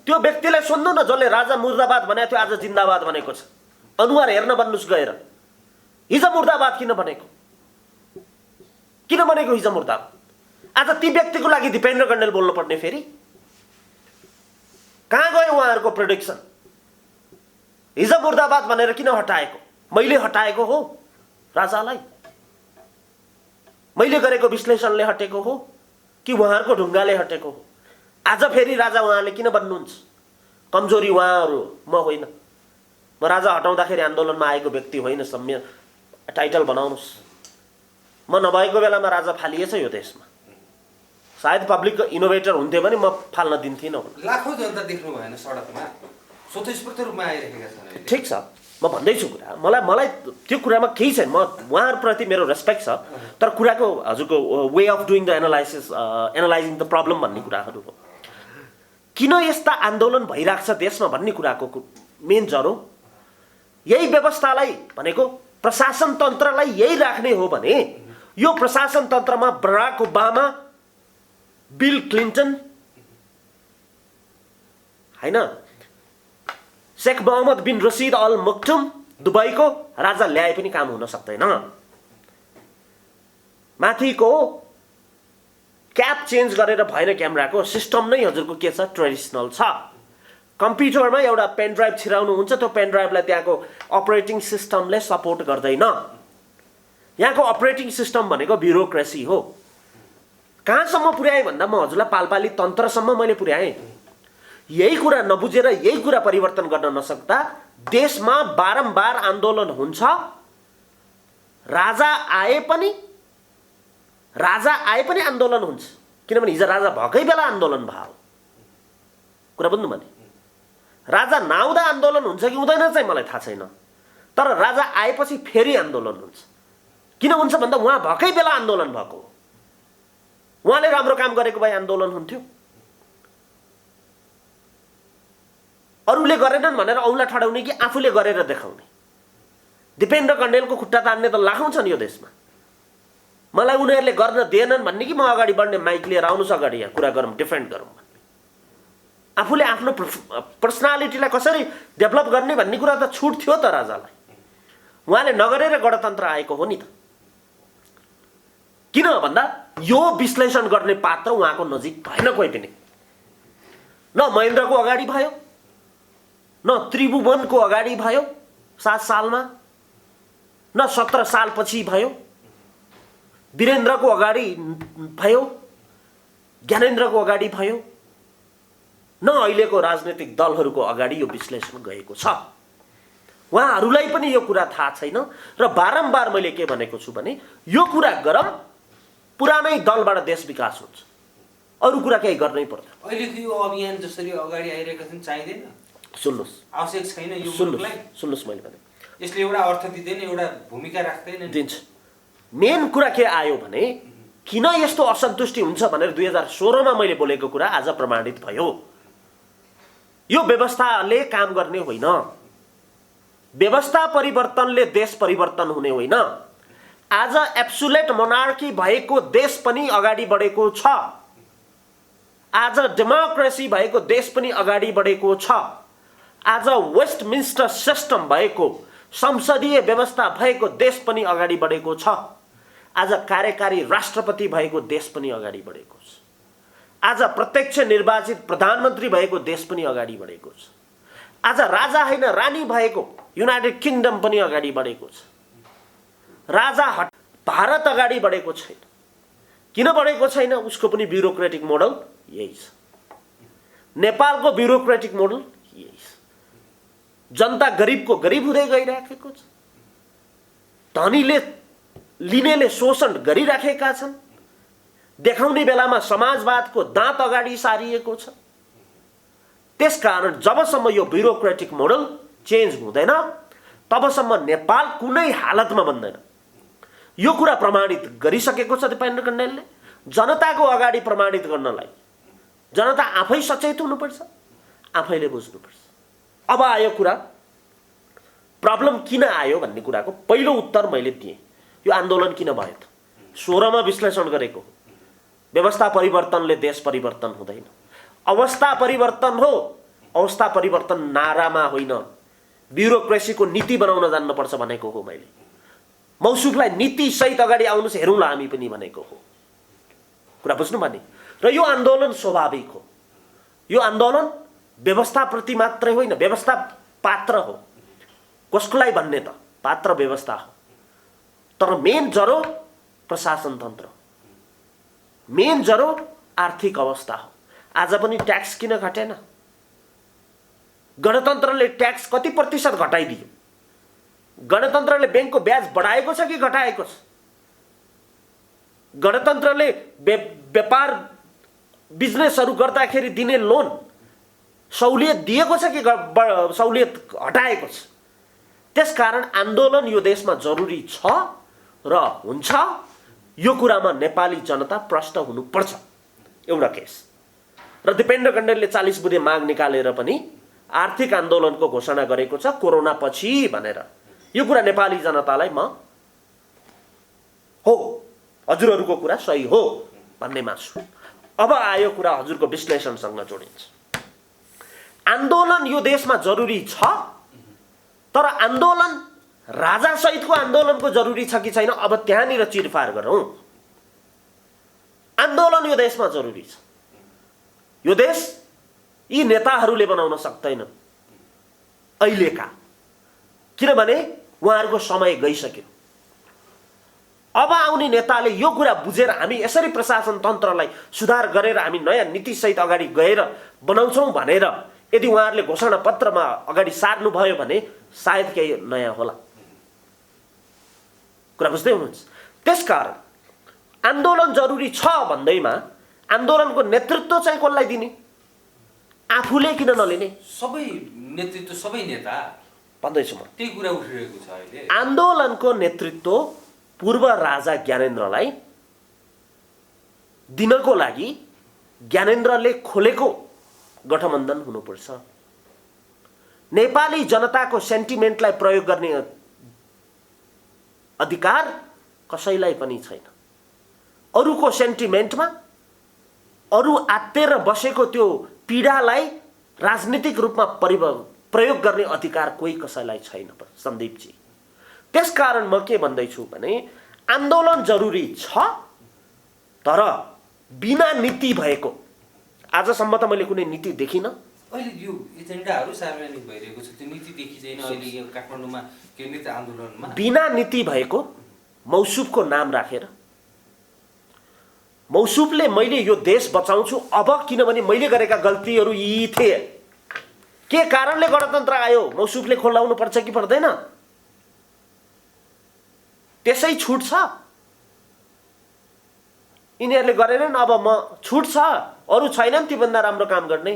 त्यो व्यक्तिलाई सोध्नु न जसले राजा मुर्दाबाद भनेको थियो, आज जिन्दाबाद भनेको छ। अनुहार हेर्न भन्नुहोस् गएर, हिजो मुर्दाबाद किन भनेको? किन भनेको हिजो मुर्दाबाद? आज ती व्यक्तिको लागि दिपेन्द्र कण्डेल बोल्नु पर्ने फेरि? कहाँ गयो उहाँहरूको प्रेडिक्सन? हिजो मुर्दाबाद भनेर किन हटाएको? मैले हटाएको हो राजालाई? मैले गरेको विश्लेषणले हटेको हो कि उहाँहरूको ढुङ्गाले हटेको हो? आज फेरि राजा उहाँले किन बन्नुहुन्छ? कमजोरी उहाँहरू, म होइन। म राजा हटाउँदाखेरि आन्दोलनमा आएको व्यक्ति होइन, सम्य टाइटल बनाउनुहोस्। म नभएको बेलामा राजा फालिएछ यो देशमा। सायद पब्लिक इनोभेटर हुन्थ्यो भने म फाल्न दिन्थिनँ। लाखौँ जनता देख्नु भएन सडकमा, स्वतस्फूर्त रूपमा आइरहेका छन्। ठिक छ, म भन्दैछु कुरा। मलाई त्यो कुरामा केही छैन, म उहाँहरूप्रति मेरो रेस्पेक्ट छ। तर कुराको हजुरको way of doing the analysing the problem भन्ने कुराहरू हो। किन यस्ता आन्दोलन भइरहेको छ देशमा भन्ने कुराको मेन जरो यही व्यवस्थालाई भनेको प्रशासन तन्त्रलाई यही राख्ने हो भने यो प्रशासन तन्त्रमा बराक ओबामा, बिल क्लिन्टन हैन, शेख मोहम्मद बिन रसिद अल मक्टुम दुबईको राजा ल्याए पनि काम हुन सक्दैन। माथिको क्याप चेन्ज गरेर भएन, क्यामेराको सिस्टम नै हजुरको के छ? ट्रेडिसनल छ। कम्प्युटरमा एउटा पेन ड्राइभ छिराउनु हुन्छ, त्यो पेन ड्राइभलाई त्यहाँको अपरेटिङ सिस्टमले सपोर्ट गर्दैन। यहाँको अपरेटिङ सिस्टम भनेको ब्युरोक्रेसी हो। कहाँसम्म पुर्याएँ भन्दा म हजुरलाई पालपाली तन्त्रसम्म मैले पुर्याएँ। यही कुरा नबुझेर यही कुरा परिवर्तन गर्न नसक्दा देशमा बारम्बार आन्दोलन हुन्छ। राजा आए पनि आन्दोलन हुन्छ, किनभने हिजो राजा भएकै बेला आन्दोलन भयो। कुरा बुझ्नु भने राजा नआउँदा आन्दोलन हुन्छ कि हुँदैन चाहिँ मलाई थाहा छैन, तर राजा आएपछि फेरि आन्दोलन हुन्छ। किन हुन्छ भन्दा उहाँ भएकै बेला आन्दोलन भएको हो। उहाँले राम्रो काम गरेको भए आन्दोलन हुन्थ्यो। अरूले गरेनन् भनेर औँला ठडाउने कि आफूले गरेर देखाउने? दिपेन्द्र कण्डेलको खुट्टा तान्ने त लाखौँ छन् यो देशमा। मलाई उनीहरूले गर्न दिएनन् भन्ने कि म अगाडि बढ्ने माइक लिएर आउनुहोस् अगाडि, यहाँ कुरा गरौँ, डिफेन्ड गरौँ भन्ने। आफूले आफ्नो पर्सनालिटीलाई कसरी डेभलप गर्ने भन्ने कुरा त छुट थियो त राजालाई। उहाँले नगरेर गणतन्त्र आएको हो नि त। किन भन्दा यो विश्लेषण गर्ने पात्र उहाँको नजिक भएन कोही पनि। न महेन्द्रको अगाडि भयो, न त्रिभुवनको अगाडि भयो 7 सालमा, न 17 सालपछि भयो, वीरेन्द्रको अगाडि भयो, ज्ञानेन्द्रको अगाडि भयो, न अहिलेको राजनीतिक दलहरूको अगाडि यो विश्लेषण गएको छ। उहाँहरूलाई पनि यो कुरा थाहा छैन र बारम्बार मैले के भनेको छु भने यो कुरा गरौँ, पुरानै दलबाट देश विकास हुन्छ, अरू कुरा केही गर्नै पर्दैन। अहिलेको यो अभियान जसरी अगाडि आइरहेका छन् चाहिँदैन? सुन्नुहोस्, आवश्यक छैन यो मुलुकलाई? सुन्नुहोस्, मैले भने यसले एउटा अर्थ दिँदैन, एउटा भूमिका राख्दैन। दिन्छ। मेन कुरा के आयो भने किन यस्तो असन्तुष्टि हुन्छ भनेर 2016 मा मैले बोलेको कुरा आज प्रमाणित भयो। यो व्यवस्थाले काम गर्ने होइन, व्यवस्था परिवर्तनले देश परिवर्तन हुने होइन। आज एब्सोल्युट मोनार्की भएको देश पनि अगाडि बढेको छ। आज डेमोक्रेसी भएको देश पनि अगाडि बढेको छ। आज वेस्टमिन्स्टर सिस्टम भएको संसदीय व्यवस्था भएको देश पनि अगाडि बढेको छ। आज कार्यकारी राष्ट्रपति भएको देश पनि अगाडि बढेको छ। आज प्रत्यक्ष निर्वाचित प्रधानमन्त्री भएको देश पनि अगाडि बढेको छ। आज राजा होइन रानी भएको युनाइटेड किङडम पनि अगाडि बढेको छ। राजा भारत अगाडि बढेको छैन। किन बढेको छैन? उसको पनि ब्युरोक्रेटिक मोडल यही छ। नेपालको ब्युरोक्रेटिक मोडल यही छ। जनता गरिबको गरिब हुँदै गइराखेको छ। धनीले लिनेले शोषण गरिराखेका छन्। देखाउने बेलामा समाजवादको दाँत अगाडि सारिएको छ। त्यसकारण जबसम्म यो ब्युरोक्रेटिक मोडल चेन्ज हुँदैन तबसम्म नेपाल कुनै हालतमा बन्दैन। यो कुरा प्रमाणित गरिसकेको छ दिपेन्द्र कण्डेलले। जनताको अगाडि प्रमाणित गर्नलाई जनता आफै सचेत हुनुपर्छ, आफैले बुझ्नुपर्छ। अब आयो कुरा प्रब्लम किन आयो भन्ने कुराको पहिलो उत्तर मैले दिएँ। यो आन्दोलन किन भयो त? 16 मा विश्लेषण गरेको हो। व्यवस्था परिवर्तनले देश परिवर्तन हुँदैन। अवस्था परिवर्तन हो। अवस्था परिवर्तन नारामा होइन, ब्युरोक्रेसीको नीति बनाउन जान्नुपर्छ भनेको हो मैले। मौसुफलाई नीति सहित अगाडि आउनुहोस् हेरौँला हामी पनि भनेको हो। कुरा बुझ्नु भने। र यो आन्दोलन स्वाभाविक हो। यो आन्दोलन व्यवस्थाप्रति मात्रै होइन, व्यवस्था पात्र हो। कसकोलाई भन्ने त? पात्र व्यवस्था हो। तर मेन जरो प्रशासन तन्त्र, मेन जरो आर्थिक अवस्था हो। आज पनि ट्याक्स किन घटेन? गणतन्त्रले ट्याक्स कति प्रतिशत घटाइदियो? गणतन्त्रले ब्याङ्कको ब्याज बढाएको छ कि घटाएको छ? गणतन्त्रले व्यापार बिजनेसहरू गर्दाखेरि दिने लोन सहुलियत दिएको छ कि सहुलियत हटाएको छ? त्यसकारण आन्दोलन यो देशमा जरुरी छ र हुन्छ। यो कुरामा नेपाली जनता प्रश्न हुनुपर्छ। एउटा केस र दिपेन्द्र कण्डेलले 40 बुँदे माग निकालेर पनि आर्थिक आन्दोलनको घोषणा गरेको छ कोरोना पछि भनेर। यो कुरा नेपाली जनतालाई म हो हजुरहरूको कुरा सही हो भन्ने मान्छु। अब आयो कुरा हजुरको विश्लेषणसँग जोडिन्छ। आन्दोलन यो देशमा जरुरी छ, तर आन्दोलन राजा सहितको आन्दोलनको जरुरी छ कि छैन? अब त्यहाँनिर चिरफार गरौँ। आन्दोलन यो देशमा जरुरी छ। यो देश यी नेताहरूले बनाउन सक्दैनन् अहिलेका, किनभने उहाँहरूको समय गइसक्यो। अब आउने नेताले यो कुरा बुझेर हामी यसरी प्रशासन तन्त्रलाई सुधार गरेर हामी नयाँ नीति सहित अगाडि गएर बनाउँछौँ भनेर यदि उहाँहरूले घोषणा पत्रमा अगाडि सार्नुभयो भने सायद केही नयाँ होला। कुरा बुझ्दै हुनुहुन्छ? त्यसकारण आन्दोलन जरुरी छ भन्दैमा आन्दोलनको नेतृत्व चाहिँ कसलाई दिने? आफूले किन नलिने? सबै नेतृत्व, सबै नेता भन्दैछु म। त्यही कुरा उठिरहेको छ अहिले। आन्दोलनको नेतृत्व पूर्व राजा ज्ञानेन्द्रलाई दिनको लागि ज्ञानेन्द्रले खोलेको गठबन्धन हुनुपर्छ। नेपाली जनताको सेन्टिमेन्टलाई प्रयोग गर्ने अधिकार कसैलाई पनि छैन। अरूको सेन्टिमेन्टमा अरू आत्तेर बसेको त्यो पीडालाई राजनीतिक रूपमा प्रयोग गर्ने अधिकार कोही कसैलाई छैन सन्दीपजी। त्यसकारण म के भन्दैछु भने आन्दोलन जरुरी छ, तर बिना नीति भएको। आजसम्म त मैले कुनै नीति देखिनँ। अहिले यो एजेन्डाहरू सार्वजनिक भइरहेको छ, त्यो नीति देखिँदैन अहिले यो काठमाडौँमा केन्द्रित आन्दोलनमा। बिना नीति भएको मौसुफको नाम राखेर मौसुफले मैले यो देश बचाउँछु अब, किनभने मैले गरेका गल्तीहरू यी थिए। के कारणले गणतन्त्र आयो? मौसुफले खोलाउनु पर्छ कि पर्दैन? त्यसै छुट छ। यिनीहरूले गरेनन्, अब म छुट छ, अरू छैनन् तीभन्दा राम्रो काम गर्ने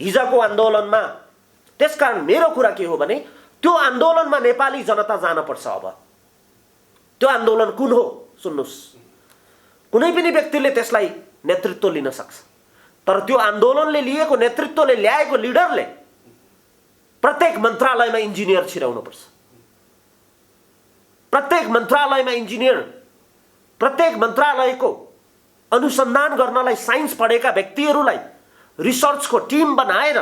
हिजोको आन्दोलनमा। त्यसकारण मेरो कुरा के हो भने त्यो आन्दोलनमा नेपाली जनता जान पर्छ। अब त्यो आन्दोलन कुन हो सुन्नुहोस्। कुनै पनि व्यक्तिले त्यसलाई नेतृत्व लिन सक्छ, तर त्यो आन्दोलनले लिएको नेतृत्वले ल्याएको लिडरले प्रत्येक मन्त्रालयमा इन्जिनियर छिराउनुपर्छ। प्रत्येक मन्त्रालयमा इन्जिनियर, प्रत्येक मन्त्रालयको अनुसन्धान गर्नलाई साइन्स पढेका व्यक्तिहरूलाई रिसर्चको टिम बनाएर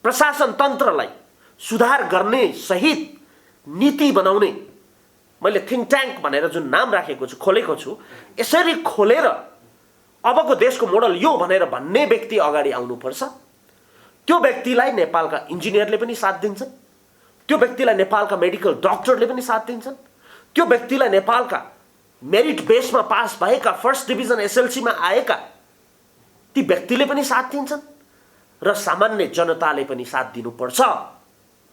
प्रशासन तन्त्रलाई सुधार गर्ने सहित नीति बनाउने, मैले थिङ्क ट्याङ्क भनेर जुन नाम राखेको छु, खोलेको छु, यसरी खोलेर अबको देशको मोडल यो भनेर भन्ने व्यक्ति अगाडि आउनुपर्छ। त्यो व्यक्तिलाई नेपालका इन्जिनियरले पनि साथ दिन्छन्, त्यो व्यक्तिलाई नेपालका मेडिकल डक्टरले पनि साथ दिन्छन्, त्यो व्यक्तिलाई नेपालका मेरिट बेसमा पास भएका फर्स्ट डिभिजन एसएलसीमा आएका ती व्यक्तिले पनि साथ दिन्छन् र सामान्य जनताले पनि साथ दिनुपर्छ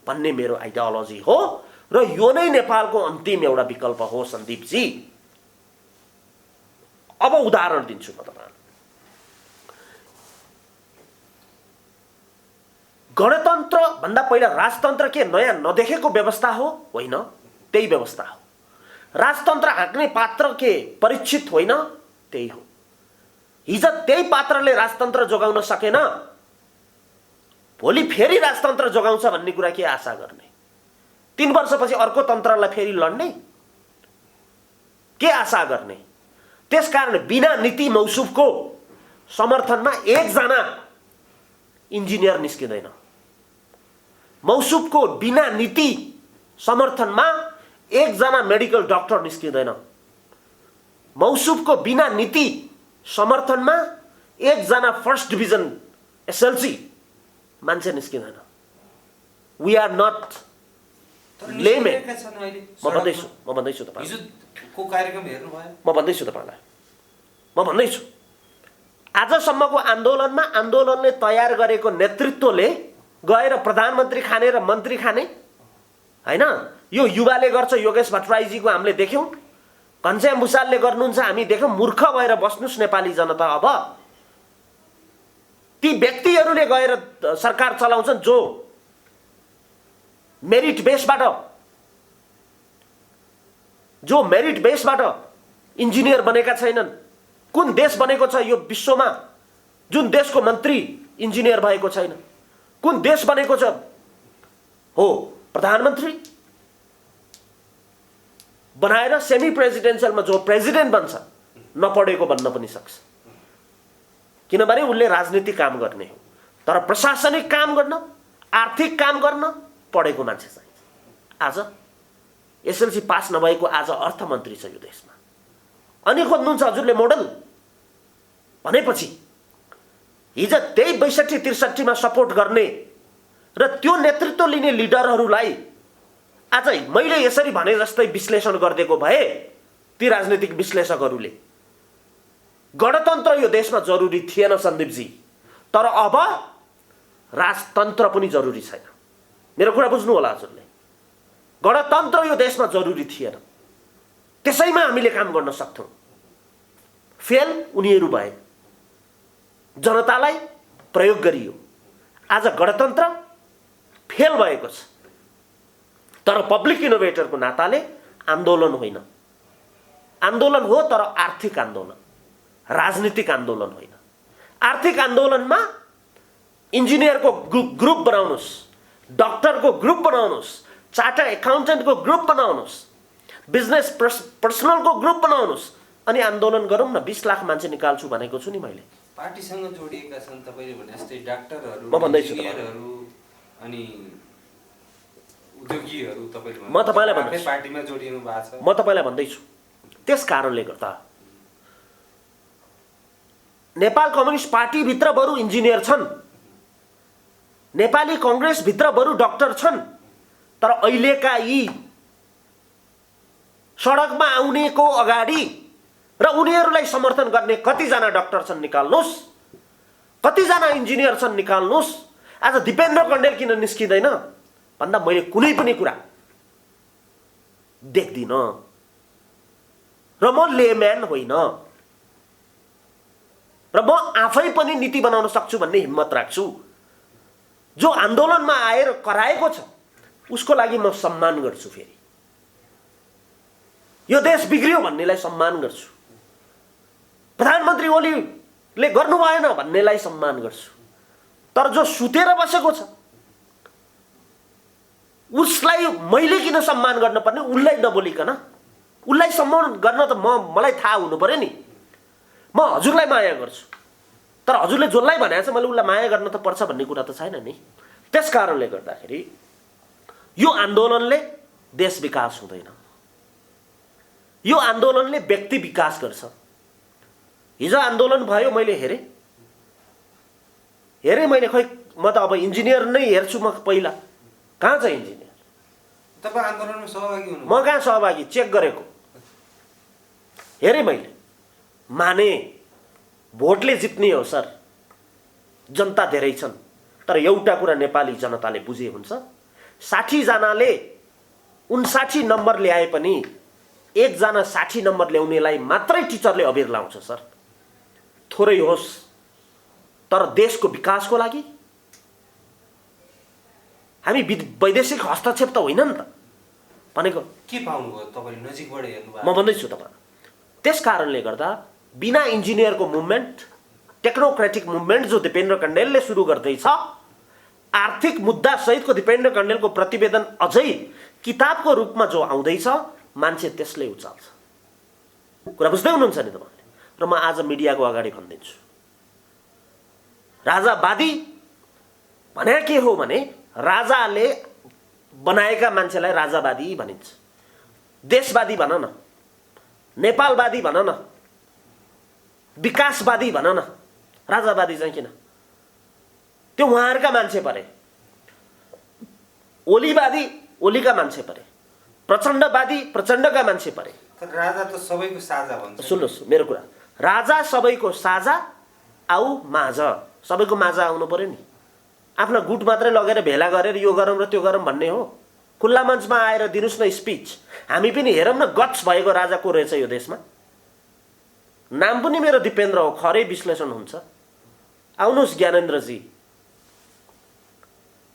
भन्ने मेरो आइडियोलोजी हो र यो नै नेपालको अन्तिम एउटा विकल्प हो सन्दीपजी। अब उदाहरण दिन्छु म तपाईलाई। गणतन्त्र भन्दा पहिला राजतन्त्र के नयाँ नदेखेको व्यवस्था हो? होइन, त्यही व्यवस्था हो। राजतन्त्र हाँक्ने पात्र के परीक्षित होइन? त्यही हो। हिजो त्यही पात्रले राजतन्त्र जोगाउन सकेन, भोलि फेरि राजतन्त्र जोगाउँछ भन्ने कुरा के आशा गर्ने? 3 वर्षपछि अर्को तन्त्रलाई फेरि लड्ने के आशा गर्ने? त्यसकारण बिना नीति मौसुफको समर्थनमा एकजना इन्जिनियर निस्किँदैन। मौसुफको बिना नीति समर्थनमा एकजना मेडिकल डक्टर निस्किँदैन। मौसुफको बिना नीति समर्थनमा एकजना फर्स्ट डिभिजन एसएलसी मान्छे निस्किँदैन। We are not laymen. म भन्दैछु तपाईँलाई, म भन्दैछु आजसम्मको आन्दोलनमा आन्दोलनले तयार गरेको नेतृत्वले गएर प्रधानमन्त्री खाने र मन्त्री खाने हैन। यो युवाले गर्छ, योगेश भट्टराईजीको हामीले देख्यौँ, घनश्याम भुषालले गर्नुहुन्छ, हामी देख्यौँ। मूर्ख भएर बस्नुस् नेपाली जनता। अब ती व्यक्तिहरूले गएर सरकार चलाउँछन् जो मेरिट बेसबाट इन्जिनियर बनेका छैनन्। कुन देश बनेको छ यो विश्वमा जुन देशको मन्त्री इन्जिनियर भएको छैन? कुन देश बनेको छ? हो, प्रधानमन्त्री बनाएर सेमी प्रेसिडेन्सियलमा जो प्रेसिडेन्ट बन्छ नपढेको बन्न पनि सक्छ, किनभने उसले राजनीतिक काम गर्ने हो। तर प्रशासनिक काम गर्न, आर्थिक काम गर्न पढेको मान्छे चाहिन्छ। आज एसएलसी पास नभएको आज अर्थमन्त्री छ यो देशमा। अनि खोज्नुहुन्छ हजुरले मोडल भनेपछि हिजो त्यही 62-63 सपोर्ट गर्ने र त्यो नेतृत्व लिने लिडरहरूलाई आज मैले यसरी भने जस्तै विश्लेषण गरिदिएको भए ती राजनीतिक विश्लेषकहरूले गणतन्त्र यो देशमा जरुरी थिएन सन्दीपजी। तर अब राजतन्त्र पनि जरुरी छैन। मेरो कुरा बुझ्नु होला हजुरले। गणतन्त्र यो देशमा जरुरी थिएन, त्यसैमा हामीले काम गर्न सक्थ्यौँ। फेल उनीहरू भए, जनतालाई प्रयोग गरियो। आज गणतन्त्र फेल भएको छ। तर पब्लिक इनोभेटरको नाताले आन्दोलन होइन, आन्दोलन हो तर आर्थिक आन्दोलन, राजनीतिक आन्दोलन होइन। आर्थिक आन्दोलनमा इन्जिनियरको ग्रुप बनाउनुहोस्, डक्टरको ग्रुप बनाउनुहोस्, चार्टर्ड एकाउन्टेन्टको ग्रुप बनाउनुहोस्, बिजनेस पर्सनलको ग्रुप बनाउनुहोस्, अनि आन्दोलन गरौँ न। 20 लाख मान्छे निकाल्छु भनेको छु नि मैले। पार्टीसँग जोडिएका छन् तपाईले भने जस्तै डाक्टरहरू, म भन्दैछु इन्जिनियरहरू अनि उद्योगीहरू। तपाईले म तपाईलाई भन्दैछु पार्टीमा जोडिनु भएको छ। म तपाईलाई भन्दैछु त्यस कारणले गर्दा नेपाल कम्युनिस्ट पार्टी भित्र बरु इन्जिनियर छन्, नेपाली कांग्रेस भित्र बरु डक्टर छन्। तर अहिलेका यी सडकमा आउनेको अगाडि र उनीहरूलाई समर्थन गर्ने कतिजना डक्टर छन् निकाल्नुहोस्, कतिजना इन्जिनियर छन् निकाल्नुहोस्। आज दिपेन्द्र कण्डेल किन निस्किँदैन भन्दा मैले कुनै पनि कुरा देख्दिनँ र म लेम्यान होइन र म आफै पनि नीति बनाउन सक्छु भन्ने हिम्मत राख्छु। जो आन्दोलनमा आएर कराएको छ उसको लागि म सम्मान गर्छु। फेरि यो देश बिग्रियो भन्नेलाई सम्मान गर्छु, प्रधानमन्त्री ओलीले गर्नु भएन भन्नेलाई सम्मान गर्छु। तर जो सुतेर बसेको छ उसलाई मैले किन सम्मान गर्न पर्ने? उसलाई नबोलिकन उसलाई सम्मान गर्न त मलाई थाहा हुनु पर्यो नि। म हजुरलाई माया गर्छु, तर हजुरले जसलाई भनेको छ मैले उसलाई माया गर्न त पर्छ भन्ने कुरा त छैन नि। त्यस कारणले गर्दाखेरि यो आन्दोलनले देश विकास हुँदैन, यो आन्दोलनले व्यक्ति विकास गर्छ। हिजो आन्दोलन भयो, मैले हेरेँ मैले, खै म त अब इन्जिनियर नै हेर्छु म पहिला। कहाँ छ इन्जिनियर? तपाईँ आन्दोलनमा सहभागी हुनु? म कहाँ सहभागी? चेक गरेको हेरेँ मैले। माने भोटले जित्ने हो सर, जनता धेरै छन्, तर एउटा कुरा नेपाली जनताले बुझे हुन्छ, 60 जनाले 59 नम्बर ल्याए पनि एकजना 60 नम्बर ल्याउनेलाई मात्रै टिचरले अबिर लाउँछ सर। थोरै होस् तर देशको विकासको लागि हामी वैदेशिक हस्तक्षेप त होइन नि त भनेको। के पाउनुभयो तपाईँले? नजिकबाट हेर्नुभयो? म भन्दैछु तपाईँ, त्यस कारणले गर्दा बिना इन्जिनियरको मुभमेन्ट, टेक्नोक्रेटिक मुभमेन्ट जो दिपेन्द्र कण्डेलले सुरु गर्दैछ, आर्थिक मुद्दा सहितको दिपेन्द्र कण्डेलको प्रतिवेदन अझै किताबको रूपमा जो आउँदैछ, मान्छे त्यसले उचाल्छ। कुरा बुझ्दै हुनुहुन्छ नि तपाईँले? र म आज मिडियाको अगाडि भनिदिन्छु, राजावादी भने के हो भने राजाले बनाएका मान्छेलाई राजावादी भनिन्छ। देशवादी भन न, नेपालवादी भन न, विकासवादी भन न, राजावादी चाहिँ किन? त्यो उहाँहरूका मान्छे परे। ओलीवादी ओलीका मान्छे परे, प्रचण्डवादी प्रचण्डका मान्छे परे। तर राजा त सबैको साझा भन्छ। सुन्नुहोस् मेरो कुरा, राजा सबैको साझा आऊ माझ, सबैको माझ आउनु पर्यो नि। आफ्नो गुट मात्रै लगेर भेला गरेर यो गरौँ र त्यो गरौँ भन्ने हो? खुल्ला मञ्चमा आएर दिनुहोस् न स्पिच। हामी पनि हेरौँ न गट्स भएको राजा को रहेछ यो देशमा। नाम पनि मेरो दिपेन्द्र हो, खरै विश्लेषण हुन्छ। आउनुहोस् ज्ञानेन्द्रजी,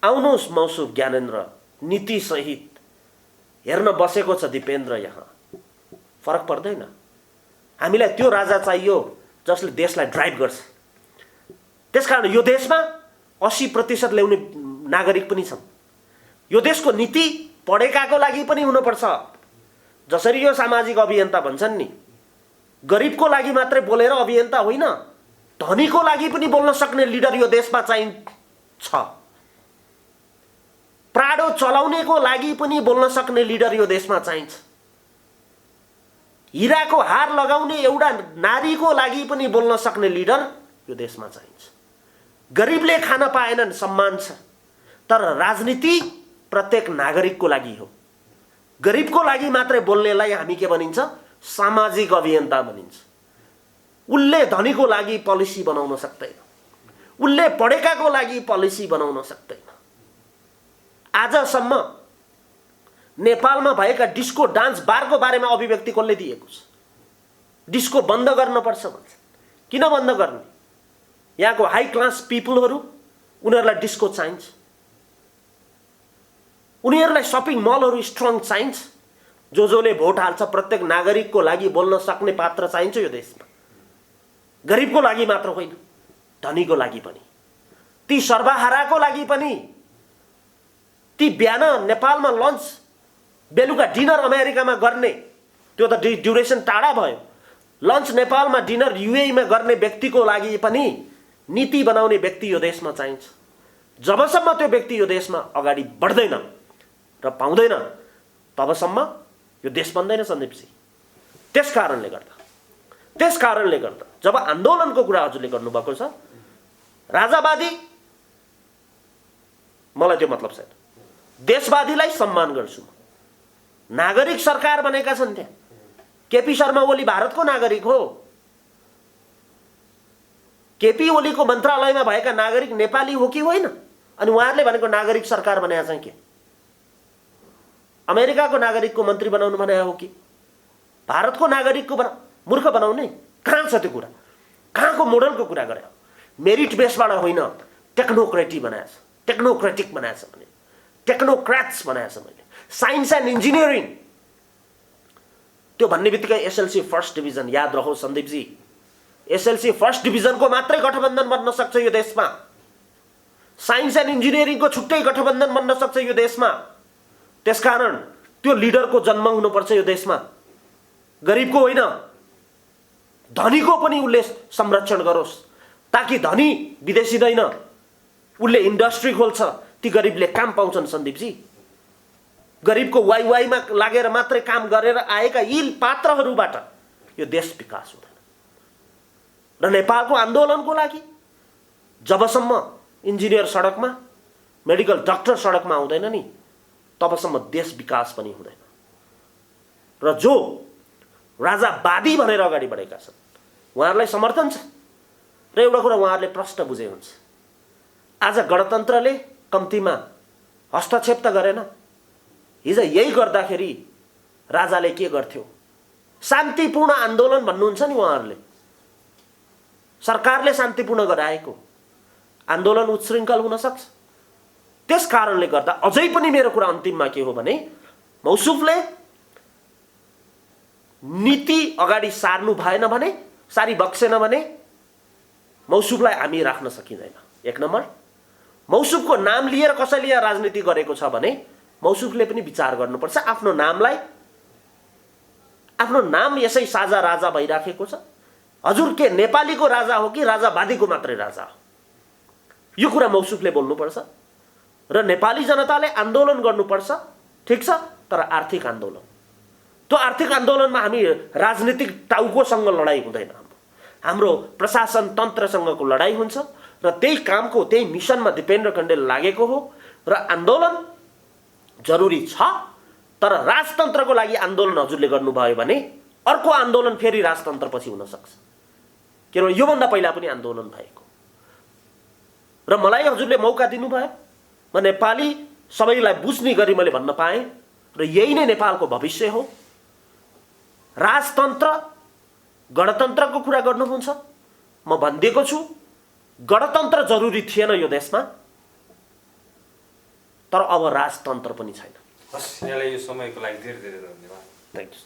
आउनुहोस् मौसुफ ज्ञानेन्द्र, नीति सहित हेर्न बसेको छ दिपेन्द्र यहाँ। फरक पर्दैन। हामीलाई त्यो राजा चाहियो जसले देशलाई ड्राइभ गर्छ। त्यसकारण यो देशमा 80% ल्याउने नागरिक पनि छन्। यो देशको नीति पढेकाको लागि पनि हुनुपर्छ। जसरी यो सामाजिक अभियन्ता भन्छन् नि, गरिबको लागि मात्रै बोलेर अभियन्ता होइन, धनीको लागि पनि बोल्न सक्ने लिडर यो देशमा चाहिन्छ। प्राडो चलाउनेको लागि पनि बोल्न सक्ने लिडर यो देशमा चाहिन्छ। हिराको हार लगाउने एउटा नारीको लागि पनि बोल्न सक्ने लिडर यो देशमा चाहिन्छ। गरिबले खान पाएनन्, सम्मान छ, तर राजनीति प्रत्येक नागरिकको लागि हो। गरिबको लागि मात्रै बोल्नेलाई हामी के भनिन्छ? सामाजिक अभियन्ता भनिन्छ। उसले धनीको लागि पोलिसी बनाउन सक्दैन, उसले पढेकाको लागि पोलिसी बनाउन सक्दैन। आजसम्म नेपालमा भएका डिस्को डान्स बारको बारेमा अभिव्यक्ति कसले दिएको छ? डिस्को बन्द गर्नुपर्छ भन्छ। किन बन्द गर्ने? यहाँको हाई क्लास पिपलहरू, उनीहरूलाई डिस्को चाहिन्छ, उनीहरूलाई सपिङ मलहरू स्ट्रङ चाहिन्छ। जसले भोट हाल्छ प्रत्येक नागरिकको लागि बोल्न सक्ने पात्र चाहिन्छ यो देशमा। गरिबको लागि मात्र होइन, धनीको लागि पनि, ती सर्वहाराको लागि पनि। ती बिहान नेपालमा लन्च, बेलुका डिनर अमेरिकामा गर्ने, त्यो त ड्युरेसन टाढा भयो। लन्च नेपालमा, डिनर युएईमा गर्ने व्यक्तिको लागि पनि नीति बनाउने व्यक्ति यो देशमा चाहिन्छ। जबसम्म त्यो व्यक्ति यो देशमा अगाडि बढ्दैन र पाउँदैन, तबसम्म यो देश बन्दैन सन्दीपजी। त्यस कारणले गर्दा जब आन्दोलनको कुरा हजुरले गर्नुभएको छ, राजावादी मलाई त्यो मतलब छैन। देशवादीलाई सम्मान गर्छु। नागरिक सरकार बनेका छन् त्यहाँ। केपी शर्मा ओली भारतको नागरिक हो। केपी ओलीको मन्त्रालयमा भएका नागरिक नेपाली हो कि होइन? अनि उहाँहरूले भनेको नागरिक सरकार बनाएको चाहिँ के? अमेरिकाको नागरिकको मन्त्री बनाउनु भने हो कि भारतको नागरिकको मूर्ख बनाउने? कहाँ छ त्यो कुरा? कहाँको मोडलको कुरा गरे? मेरिट बेसबाट होइन, टेक्नोक्रेटिक बनाएको छ। टेक्नोक्रेटिक बनाएको छ भने टेक्नोक्राट्स बनाएको छ मैले। साइन्स एन्ड इन्जिनियरिङ त्यो भन्ने बित्तिकै एसएलसी फर्स्ट डिभिजन याद रहोस् सन्दीपजी। एसएलसी फर्स्ट डिभिजनको मात्रै गठबन्धन बन्न सक्छ यो देशमा। साइन्स एन्ड इन्जिनियरिङको छुट्टै गठबन्धन बन्न सक्छ यो देशमा। त्यसकारण त्यो लिडरको जन्म हुनुपर्छ यो देशमा। गरिबको होइन, धनीको पनि उसले संरक्षण गरोस्, ताकि धनी विदेशिँदैन, उसले इन्डस्ट्री खोल्छ, ती गरिबले काम पाउँछन् सन्दीपजी। गरिबको वाइवाईमा लागेर मात्रै काम गरेर आएका यी पात्रहरूबाट यो देश विकास हुँदैन। र नेपालको आन्दोलनको लागि जबसम्म इन्जिनियर सडकमा, मेडिकल डक्टर सडकमा आउँदैन नि तबसम्म देश विकास पनि हुँदैन। र जो राजावादी भनेर अगाडि बढेका छन् उहाँहरूलाई समर्थन छ। र एउटा कुरा उहाँहरूले प्रश्न बुझे हुन्छ, आज गणतन्त्रले कम्तीमा हस्तक्षेप त गरेन, हिजो यही गर्दाखेरि राजाले के गर्थ्यो? शान्तिपूर्ण आन्दोलन भन्नुहुन्छ नि उहाँहरूले, सरकारले शान्तिपूर्ण गराएको आन्दोलन उच्छृङ्खल हुन सक्छ। त्यस कारणले गर्दा अझै पनि मेरो कुरा अन्तिममा के हो भने मौसुफले नीति अगाडि सार्नु भएन भने, सारी बक्सेन भने मौसुफलाई हामी राख्न सकिँदैन। एक नम्बर, मौसुफको नाम लिएर कसैले यहाँ राजनीति गरेको छ भने मौसुफले पनि विचार गर्नुपर्छ। आफ्नो नामलाई, आफ्नो नाम यसै साझा राजा भइराखेको छ। हजुर के नेपालीको राजा हो कि राजावादीको मात्रै राजा हो? यो कुरा मौसुफले बोल्नुपर्छ। र नेपाली जनताले आन्दोलन गर्नुपर्छ, ठिक छ, तर आर्थिक आन्दोलन। त्यो आर्थिक आन्दोलनमा हामी राजनीतिक टाउकोसँग लडाइँ हुँदैन। हाम्रो प्रशासन तन्त्रसँगको लडाइँ हुन्छ र त्यही कामको, त्यही मिसनमा दिपेन्द्र कण्डेल लागेको हो। र आन्दोलन जरुरी छ, तर राजतन्त्रको लागि आन्दोलन हजुरले गर्नुभयो भने अर्को आन्दोलन फेरि राजतन्त्रपछि हुन सक्छ। किनभने योभन्दा पहिला पनि आन्दोलन भएको र मलाई हजुरले मौका दिनुभयो। म नेपाली सबैलाई बुझ्ने गरी मैले भन्न पाएँ र यही नै नेपालको भविष्य हो। राजतन्त्र गणतन्त्रको कुरा गर्नुहुन्छ, म भनिदिएको छु गणतन्त्र जरुरी थिएन यो देशमा, तर अब राजतन्त्र पनि छैन। हस्, यहाँलाई यो समयको लागि धेरै धेरै धन्यवाद। Thank you.